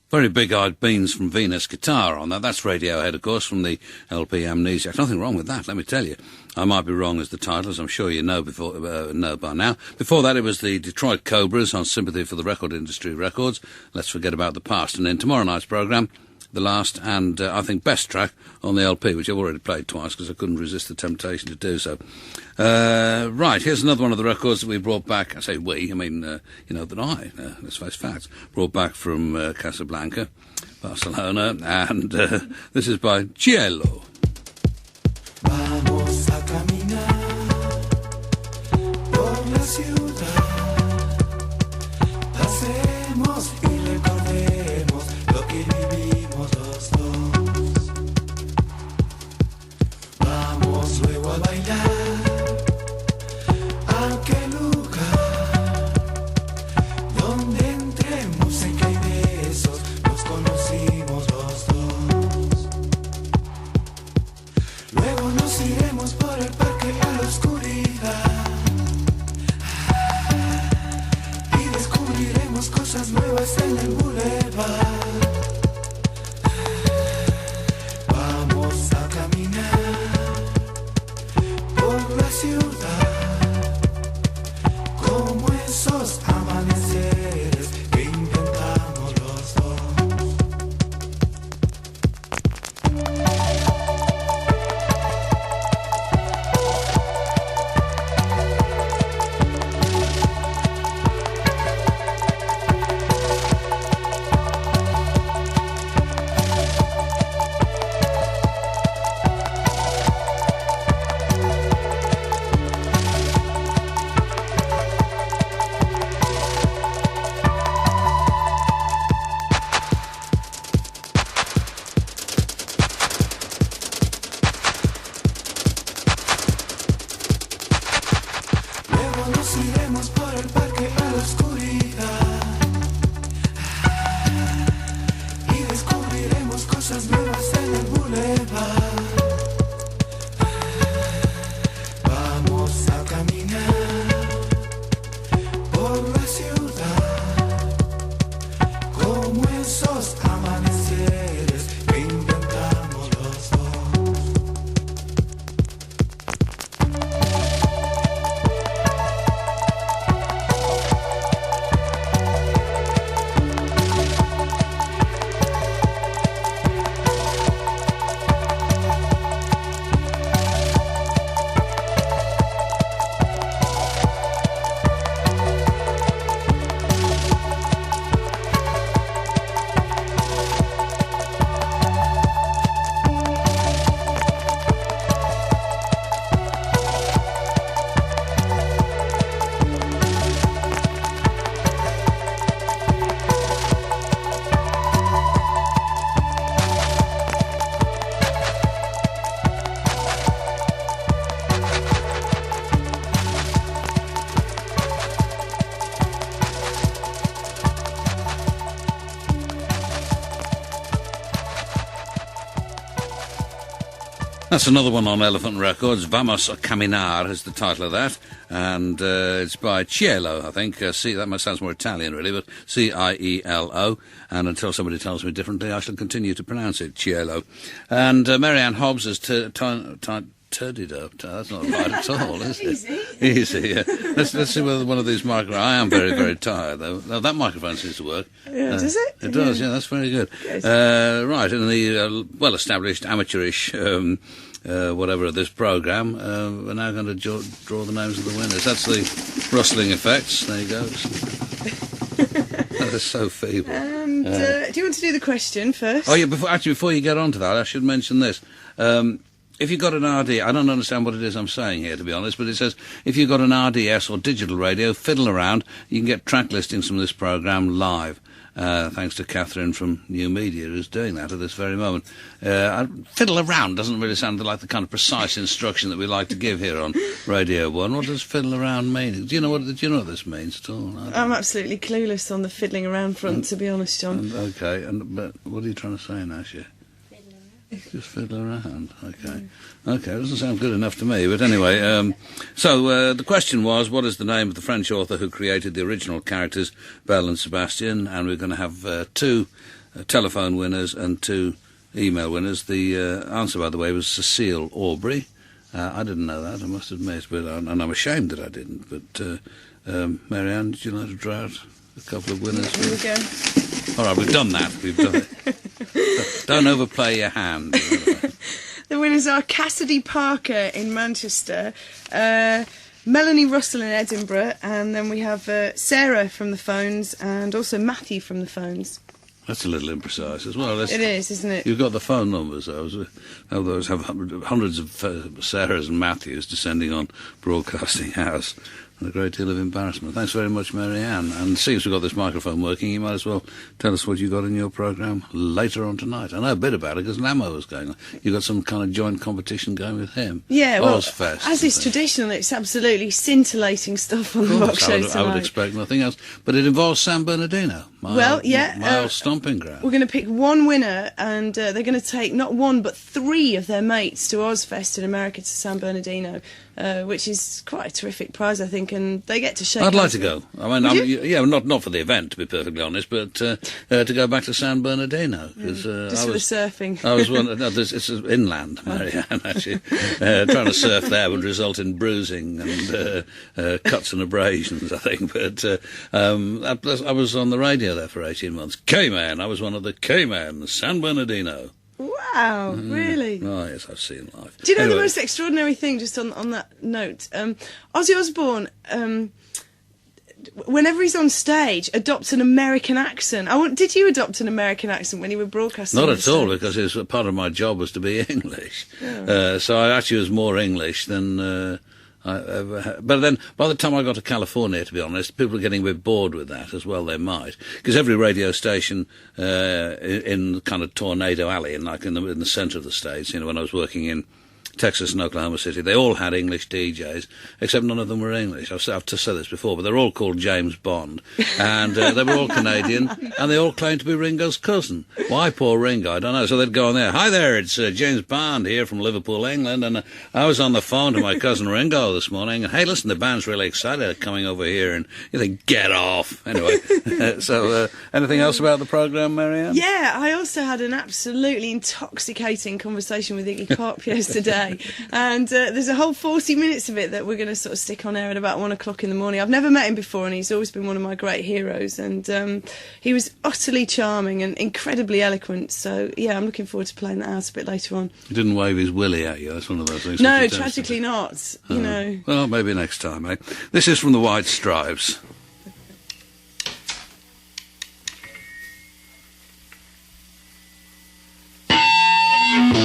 Very big-eyed beans from Venus Guitar on that. That's Radiohead, of course, from the LP Amnesiac. Nothing wrong with that, let me tell you. I might be wrong as the title, as I'm sure you know know by now. Before that, it was the Detroit Cobras on Sympathy for the Record Industry Records. Let's Forget About the Past. And then tomorrow night's programme, the last and, I think, best track on the LP, which I've already played twice because I couldn't resist the temptation to do so. Right, here's another one of the records that we brought back. I say we, I mean, that I, let's face facts, brought back from Casablanca, Barcelona, and this is by Cielo.
Vamos a caminar por la ciudad, pasemos y recordemos lo que vivimos los dos. Vamos luego a bailar a aquel lugar donde entremos en que hay besos, nos conocimos los dos. Luego nos iremos por el parque a la oscuridad y descubriremos cosas nuevas en el boulevard. Vamos a caminar por la ciudad como esos amaneceres que inventamos los dos. Luego nos iremos por el parque a la oscuridad y descubriremos cosas nuevas en el boulevard. Vamos a caminar por la ciudad como esos amaneceres que inventamos los dos.
That's another one on Elephant Records. Vamos a Caminar is the title of that, and it's by Cielo, I think. That sounds more Italian, really, but Cielo. And until somebody tells me differently, I shall continue to pronounce it Cielo. And Marianne Hobbs has turdied up. That's not right at all, is it? Easy, yeah. Let's see whether one of these microphones... I am very, very tired, though. Now, that microphone seems to work.
Yeah, does it?
It does, yeah, that's very good. Right, in the well-established, amateurish... whatever of this programme, we're now going to draw the names of the winners. That's the rustling effects. There you go. That is so feeble.
And do you want to do the question first?
Oh, yeah, before you get on to that, I should mention this. If you've got an RD, I don't understand what it is I'm saying here, to be honest, but it says, if you've got an RDS or digital radio, fiddle around, you can get track listings from this programme live. Thanks to Catherine from New Media, who's doing that at this very moment. Fiddle around doesn't really sound like the kind of precise instruction that we like to give here on Radio 1. What does fiddle around mean? Do you know what this means at all?
I'm absolutely clueless on the fiddling around front, to be honest, John.
But what are you trying to say, Nasha? Just fiddle around. Okay. Okay, it doesn't sound good enough to me, but anyway, so the question was, what is the name of the French author who created the original characters, Belle and Sebastian? And we're going to have two telephone winners and 2 email winners. The answer, by the way, was Cecile Aubrey. I didn't know that, I must admit, and I'm ashamed that I didn't. But Marianne, did you like to draw out a couple of winners?
Here we go.
All right, we've done that. We've done it. Don't overplay your hand.
The winners are Cassidy Parker in Manchester, Melanie Russell in Edinburgh, and then we have Sarah from the phones and also Matthew from the phones.
That's a little imprecise as well.
It is, isn't it?
You've got the phone numbers, though. Those have hundreds of Sarahs and Matthews descending on Broadcasting House. And a great deal of embarrassment. Thanks very much, Marianne. And since we've got this microphone working, you might as well tell us what you got in your programme later on tonight. I know a bit about it because Lamo was going on. You got some kind of joint competition going with him.
Yeah, well,
Ozfest,
as is traditional, it's absolutely scintillating stuff on the rock show tonight.
I would expect nothing else. But it involves San Bernardino, my old stomping ground.
We're going to pick one winner, and they're going to take not one but 3 of their mates to Ozfest in America, to San Bernardino, which is quite a terrific prize, I think, and they get to shake
I'd like
hands.
to go. I mean, not for the event, to be perfectly honest, but to go back to San Bernardino.
Just for the surfing.
I was it's inland, Marianne, actually. Trying to surf there would result in bruising and cuts and abrasions, I think. But I was on the radio there for 18 months. K-Man, I was one of the K-Man, San Bernardino.
Wow, really?
Oh, yes, I've seen life.
Do you know
Anyway,
the most extraordinary thing, just on that note? Ozzy Osbourne, whenever he's on stage, adopts an American accent. Did you adopt an American accent when you were broadcasting?
Not at all, because it was, part of my job was to be English.
Oh.
So I actually was more English than I ever had. But then, by the time I got to California, to be honest, people were getting a bit bored with that as well. They might, because every radio station in kind of Tornado Alley, in the centre of the states, when I was working in Texas and Oklahoma City, they all had English DJs, except none of them were English. I've said this before, but they're all called James Bond, and they were all Canadian, and they all claimed to be Ringo's cousin. Why poor Ringo? I don't know. So they'd go on there, "Hi there, it's James Bond here from Liverpool, England, and I was on the phone to my cousin Ringo this morning, and hey, listen, the band's really excited coming over here," and you think, get off. Anyway, so anything else about the programme, Marianne?
Yeah, I also had an absolutely intoxicating conversation with Iggy Pop yesterday. And there's a whole 40 minutes of it that we're going to sort of stick on air at about 1 o'clock in the morning. I've never met him before, and he's always been one of my great heroes. And he was utterly charming and incredibly eloquent. So, yeah, I'm looking forward to playing that out a bit later on.
He didn't wave his willy at you. That's one of those things.
No, tragically not. You know.
Well, maybe next time, eh? This is from the White Stripes.
Thank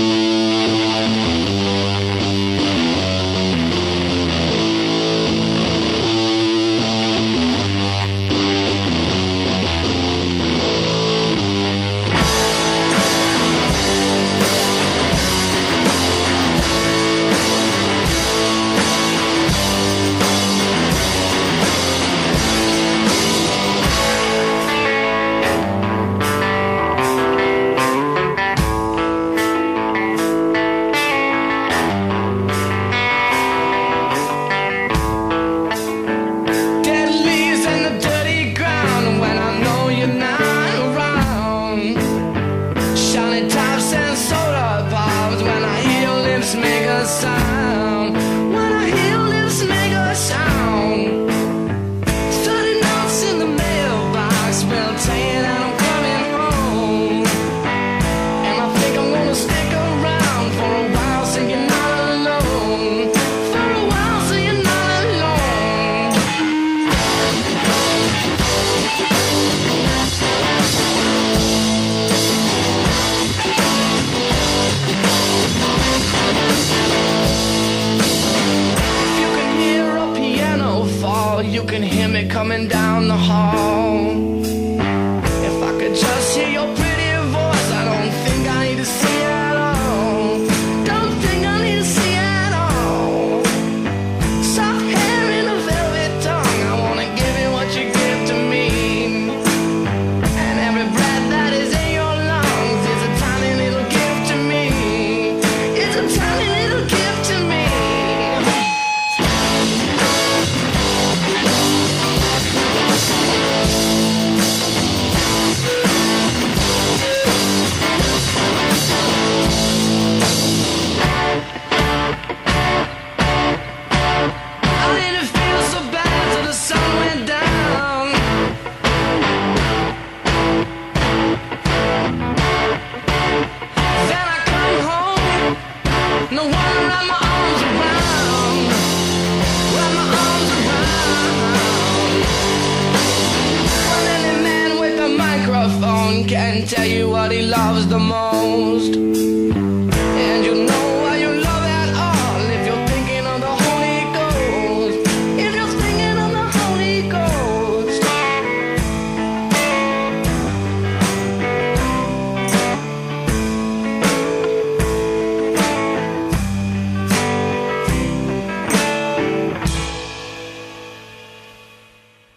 can tell you what he loves the most. And you know why you love at all if you're thinking of the Holy Ghost. If you're thinking of the Holy Ghost.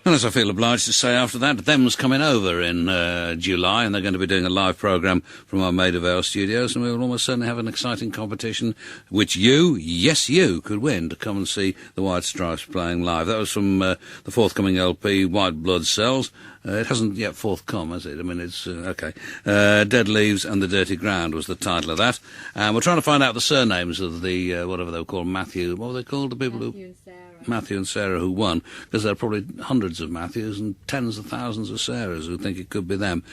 And as I feel obliged to say after that, Them's coming over in July, and they're going to be doing a live programme from our Maida Vale studios, and we will almost certainly have an exciting competition, which you, yes you, could win to come and see the White Stripes playing live. That was from the forthcoming LP, White Blood Cells. It hasn't yet forthcome, has it? I mean, it's okay. Dead Leaves and the Dirty Ground was the title of that. And we're trying to find out the surnames of the, whatever they were called, Matthew. What were they called? The people who... Matthew and Sarah who won, because there are probably hundreds of Matthews and tens of thousands of Sarahs who think it could be them.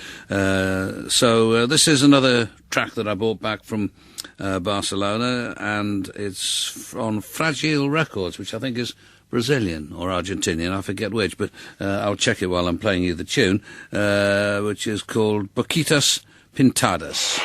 So this is another track that I brought back from Barcelona, and it's on Fragile Records, which I think is Brazilian or Argentinian, I forget which, but I'll check it while I'm playing you the tune, which is called Boquitas Pintadas.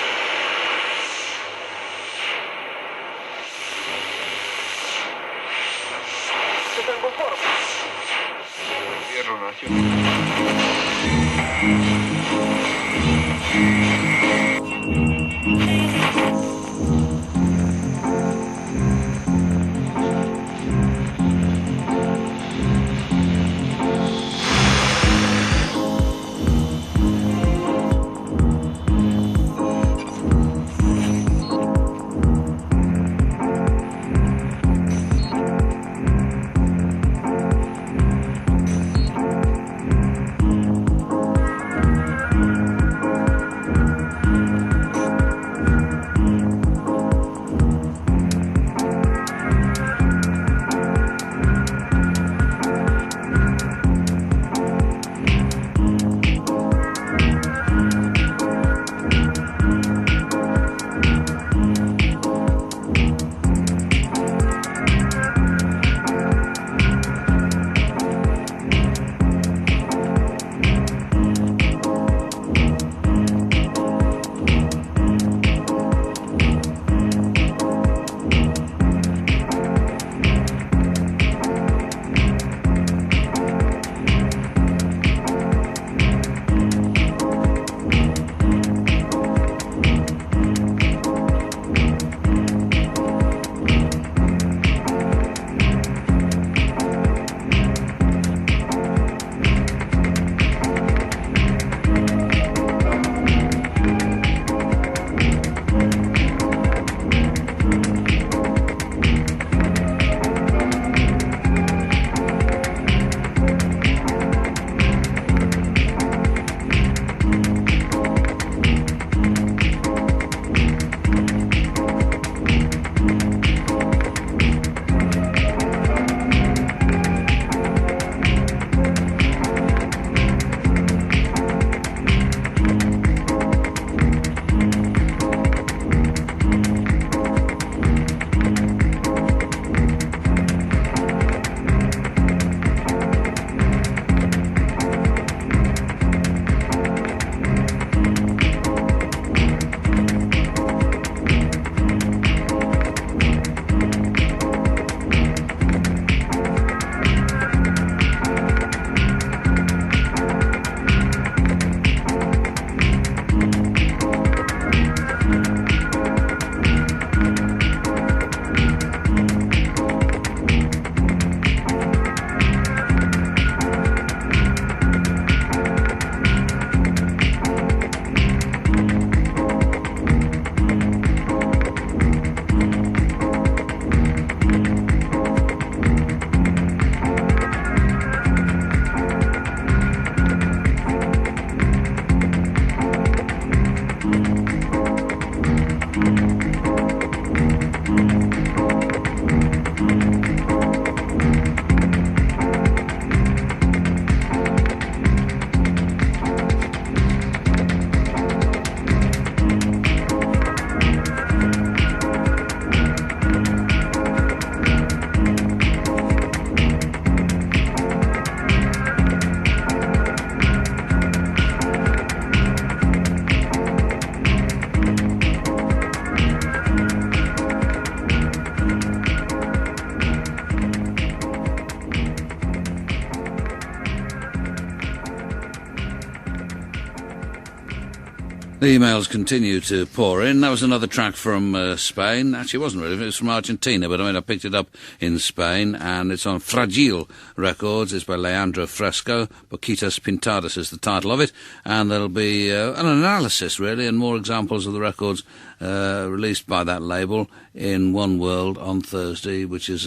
The emails continue to pour in. That was another track from Spain. Actually, it wasn't really. It was from Argentina, but I picked it up in Spain, and it's on Fragile Records. It's by Leandro Fresco. Boquitas Pintadas is the title of it, and there'll be an analysis, really, and more examples of the records released by that label in One World on Thursday, which is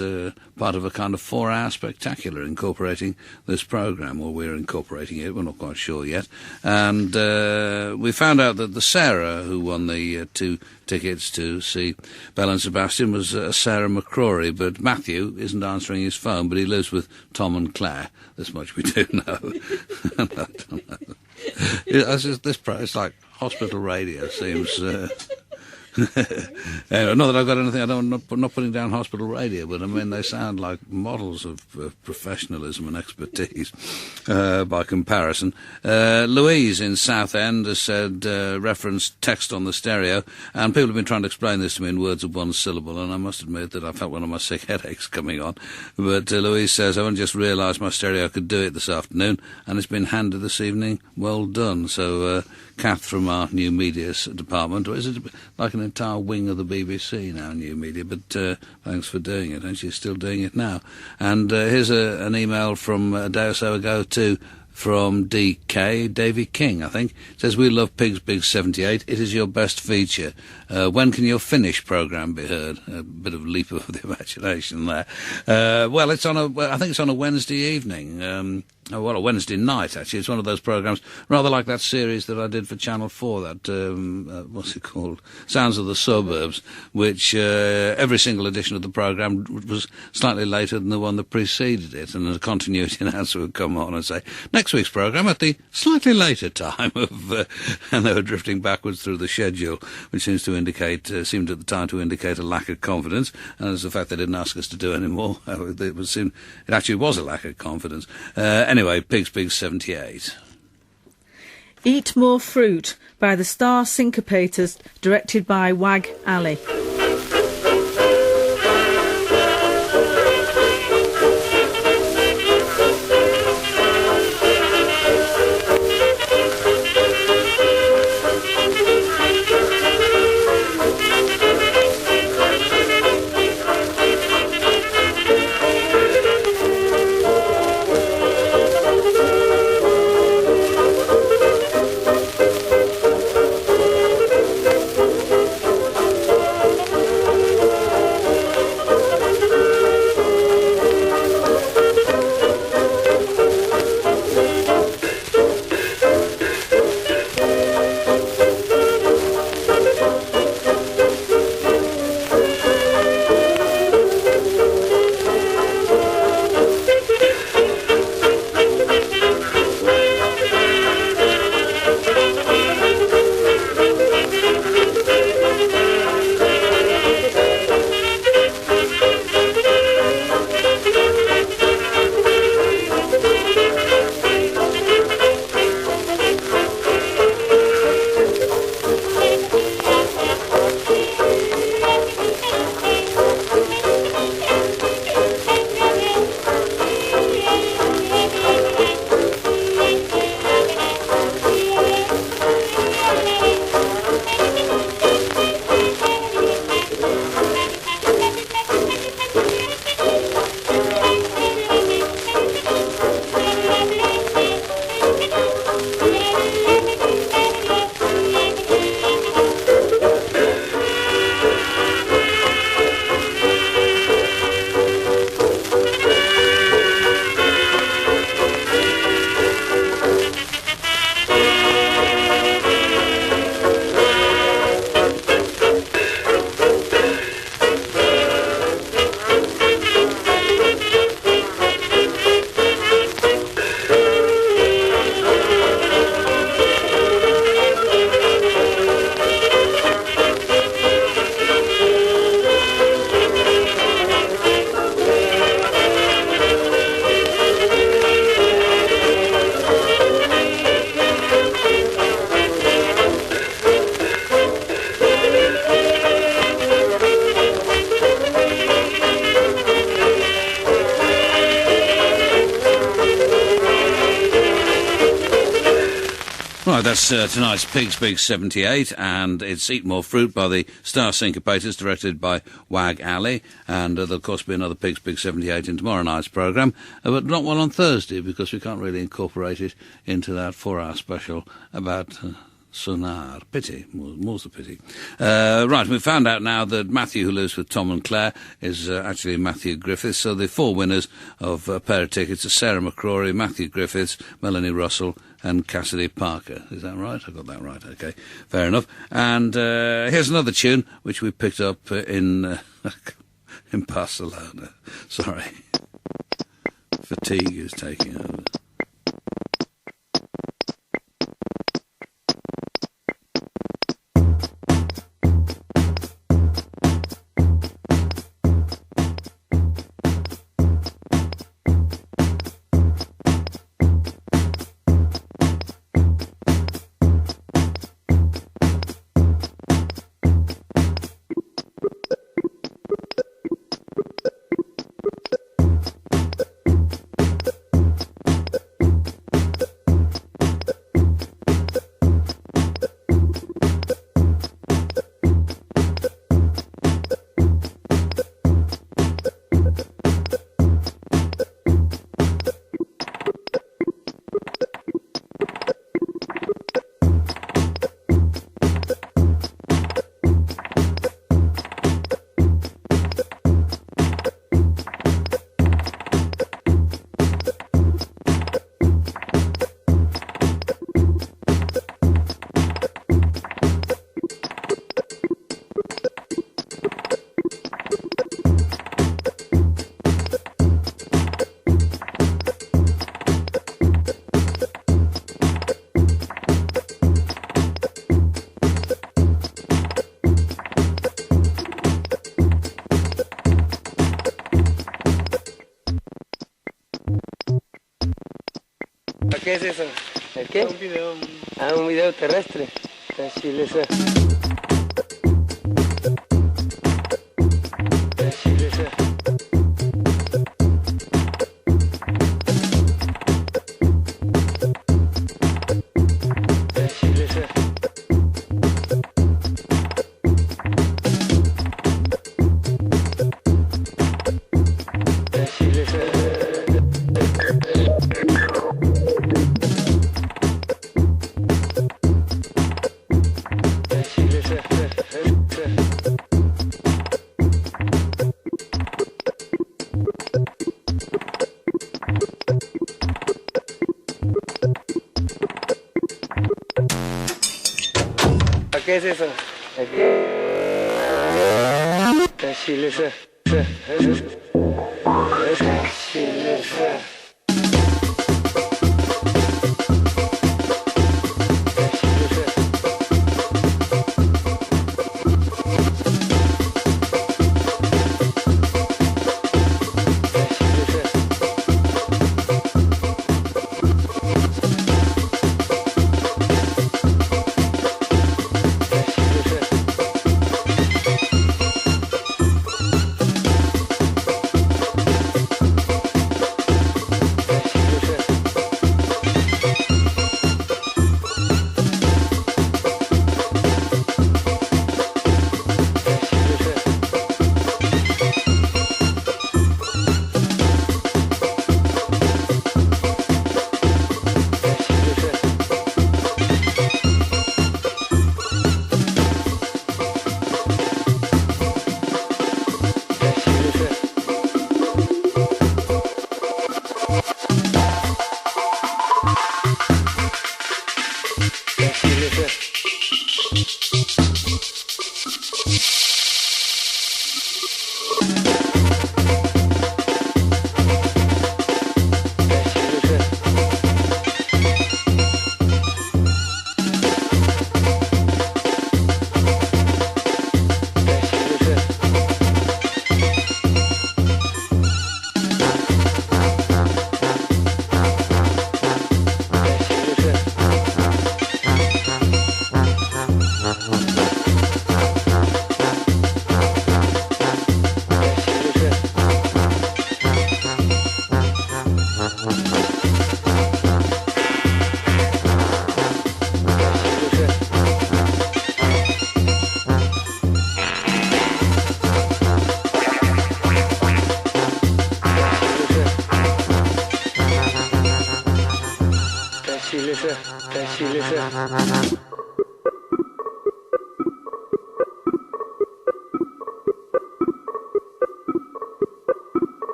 part of a kind of 4-hour spectacular incorporating this programme, or we're incorporating it, we're not quite sure yet. And we found out that the Sarah who won the 2 tickets to see Belle and Sebastian was Sarah McCrory, but Matthew isn't answering his phone, but he lives with Tom and Claire. This much we do know. I don't know. It's like hospital radio seems... Anyway, not that I've got anything, I'm not putting down hospital radio, but I mean, they sound like models of professionalism and expertise by comparison. Louise in Southend has said, referenced text on the stereo, and people have been trying to explain this to me in words of one syllable, and I must admit that I felt one of my sick headaches coming on. But Louise says, I only just realised my stereo could do it this afternoon, and it's been handed this evening. Well done. So, Kath from our new media department, or is it like an entire wing of the BBC now, new media, but thanks for doing it, and she's still doing it now. And here's an email from a day or so ago too, from DK, Davy King, I think. It says, we love Pigs Big 78. It is your best feature. When can your Finnish programme be heard? A bit of leap of the imagination there. Well, I think it's on a Wednesday evening. A Wednesday night, actually. It's one of those programmes, rather like that series that I did for Channel 4, that, what's it called? Sounds of the Suburbs, which every single edition of the programme was slightly later than the one that preceded it, and a continuity announcer would come on and say, next week's programme at the slightly later time of, and they were drifting backwards through the schedule, which seemed at the time to indicate a lack of confidence, and as the fact they didn't ask us to do any more, it actually was a lack of confidence. Anyway, Pigs Big 78.
Eat More Fruit by the Star Syncopators, directed by Wag Ali.
Right, that's tonight's Pigs Big 78, and it's Eat More Fruit by the Star Syncopators, directed by Wag Ali, and there'll of course be another Pigs Big 78 in tomorrow night's programme, but not one on Thursday, because we can't really incorporate it into that 4-hour special about Sonar. Pity, more's the pity. Right, we've found out now that Matthew, who lives with Tom and Claire, is actually Matthew Griffiths. So the 4 winners of a pair of tickets are Sarah McCrory, Matthew Griffiths, Melanie Russell and Cassidy Parker. Is that right? I got that right. Okay, fair enough. And here's another tune which we picked up in Barcelona. Sorry. Fatigue is taking over.
¿Qué es eso? ¿El qué? Un video. Ah, un video terrestre. Chile, ¿qué es eso? Chile,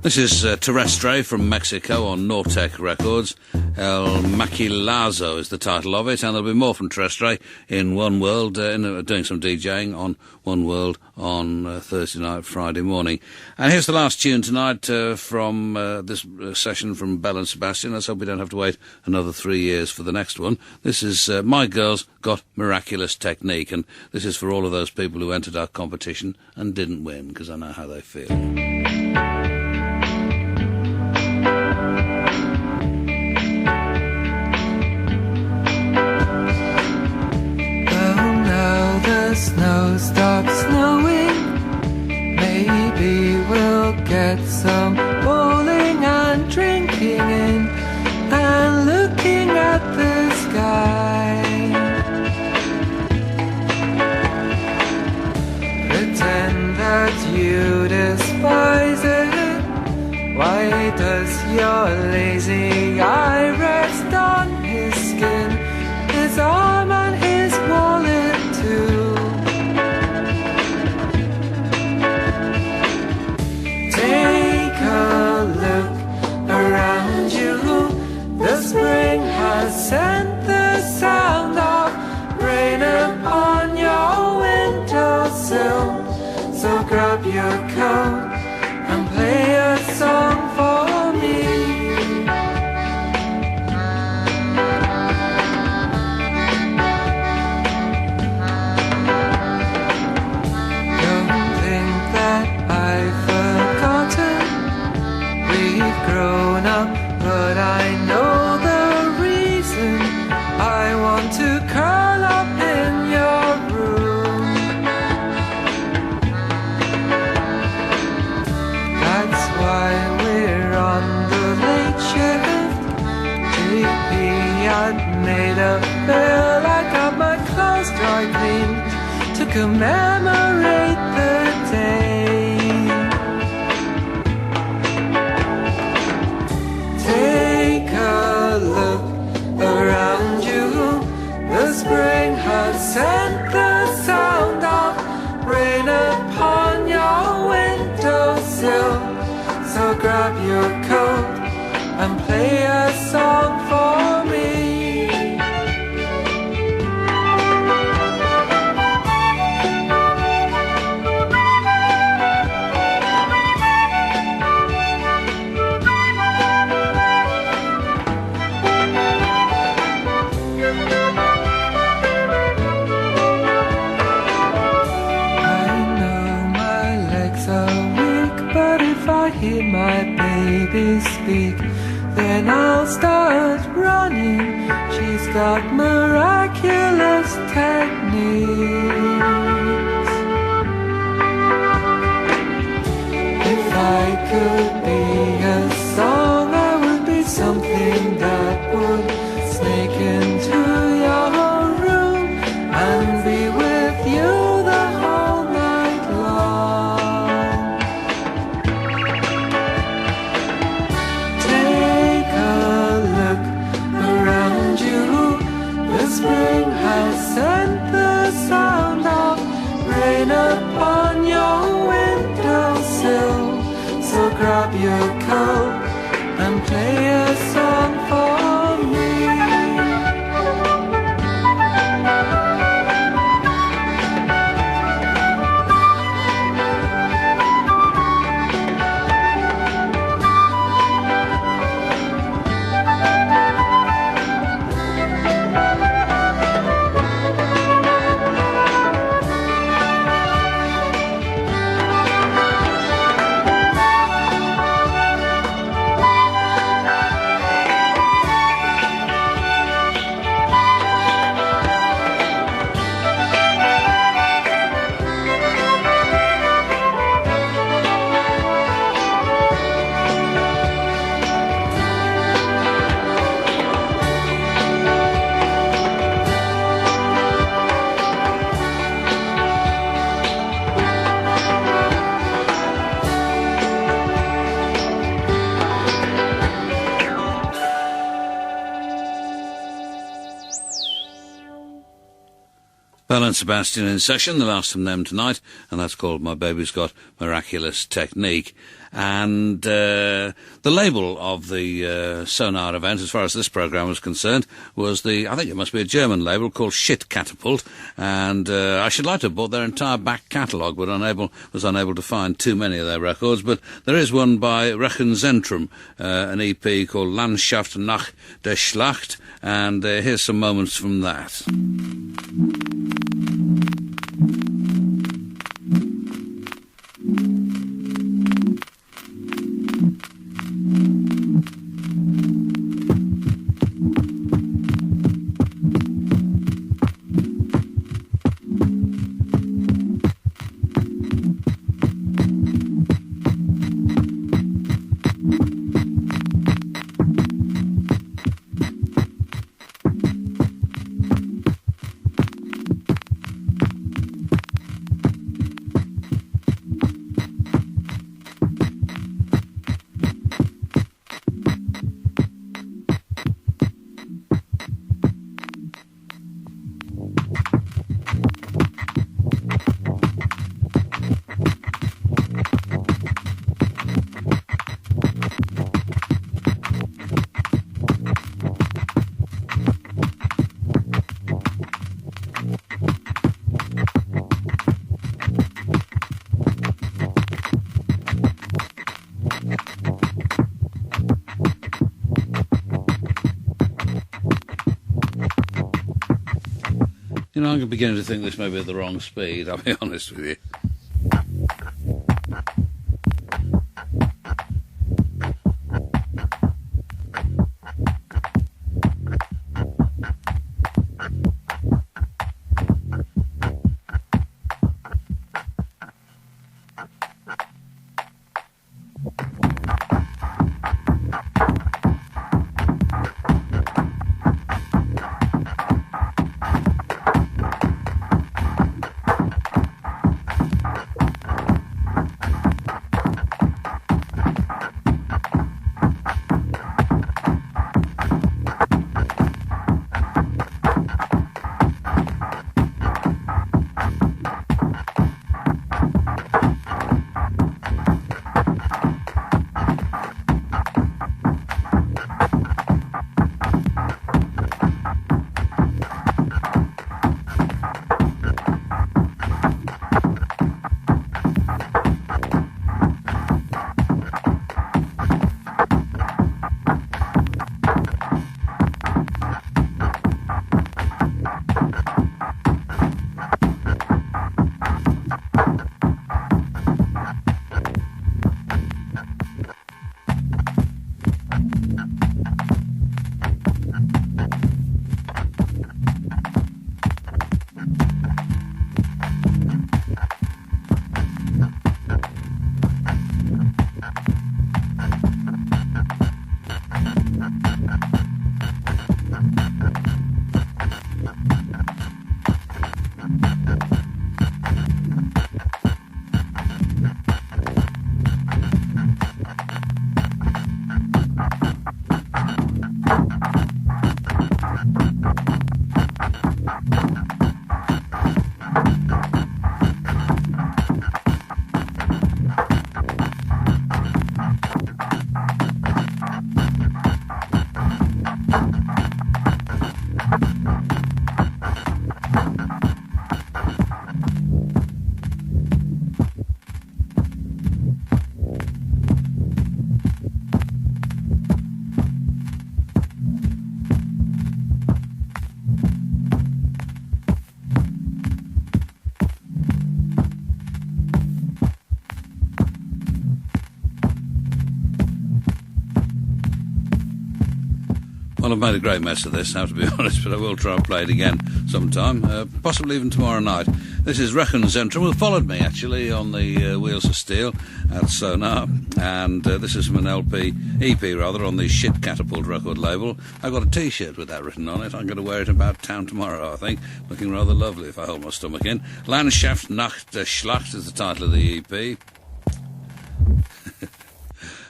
This is Terrestre from Mexico on Nortec Records. El Maquilazo is the title of it, and there'll be more from Terrestre in One World, doing some DJing on One World on Thursday night, Friday morning. And here's the last tune tonight from this session from Belle and Sebastian. Let's hope we don't have to wait another 3 years for the next one. This is My Girl's Got Miraculous Technique, and this is for all of those people who entered our competition and didn't win, because I know how they feel.
The snow stops snowing. Maybe we'll get some bowling and drinking in and looking at the sky. Pretend that you despise it. Why does your lazy eye rest on his skin, his arm and his wallet too? Take a look around you. The spring has sent the sound of rain upon your windowsill. So grab your coat and play a song for me. Grown up, but I know the reason. I want to curl up in your room. That's why we're on the late shift. JP had made a bill. I got my clothes dry cleaned to commemorate the day. Take a look around you. The spring has sent the sound of rain upon your windowsill. So grab your coat and play a song for me. Hear my baby speak, then I'll start running. She's got miraculous techniques. If I could be a song, I would be something that would sneak into your room and be with you the whole night long. Spring has sent the sound of rain upon your windowsill. So grab your coat and play a song for me.
Belle and Sebastian in session, the last from them tonight, and that's called My Baby's Got Miraculous Technique. And the label of the Sonar event, as far as this programme was concerned, was I think it must be a German label called Shit Catapult, and I should like to have bought their entire back catalogue, but was unable to find too many of their records. But there is one by Rechenzentrum, an EP called Landschaft nach der Schlacht, and here's some moments from that. You know, I'm beginning to think this may be at the wrong speed, I'll be honest with you. Well, I've made a great mess of this, I have to be honest, but I will try and play it again sometime, possibly even tomorrow night. This is Rechenzentrum, who followed me, actually, on the Wheels of Steel at Sonar, and this is from an EP, on the Shit Catapult record label. I've got a T-shirt with that written on it. I'm going to wear it about town tomorrow, I think. Looking rather lovely if I hold my stomach in. Landschaft nach der Schlacht is the title of the EP.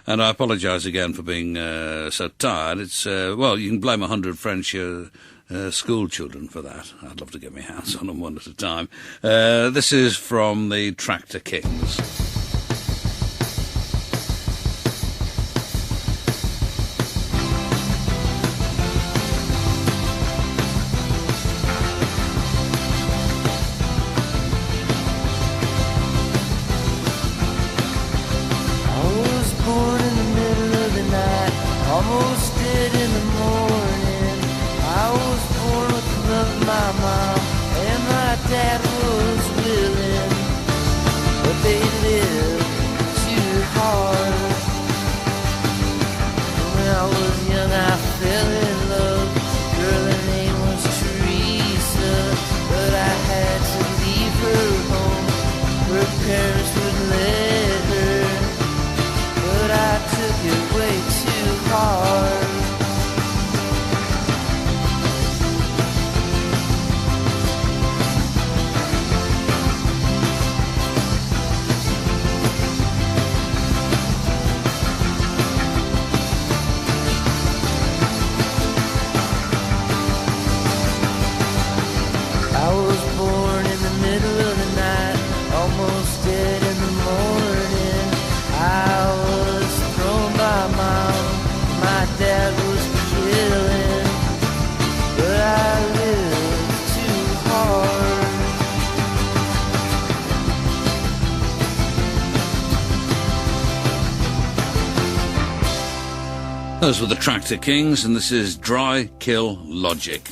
And I apologise again for being so tired. It's, well, you can blame 100 French school children for that. I'd love to get my hands on them one at a time. This is from the Tractor Kings.
Almost dead in the morning. I was born with the love of my mom, and my dad was willing, but they lived too hard. When I was young, I fell in love. Girl, her name was Teresa, but I had to leave her home. Her parents wouldn't let her, but I took it way too hard. I was born in the middle of the night, almost dead in the morning. I was thrown by mom, my dad was killing, but I lived too hard.
Those were the Tractor Kings, and this is Dry Kill Logic.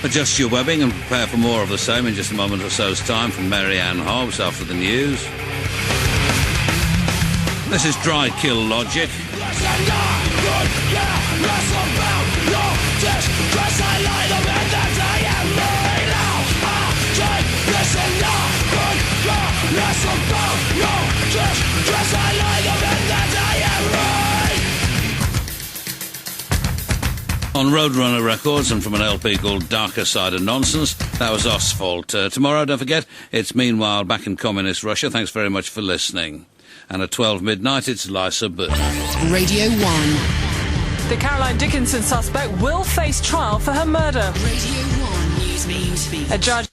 Adjust your webbing and prepare for more of the same in just a moment or so's time from Mary Ann Hobbs after the news. This is Dry Kill Logic. On Roadrunner Records, and from an LP called Darker Side of Nonsense, that was Asphalt. Tomorrow, don't forget, it's Meanwhile back in Communist Russia. Thanks very much for listening. And at 12 midnight, it's Lisa Booth.
Radio 1.
The Caroline Dickinson suspect will face trial for her murder.
Radio 1 News Beat.
A judge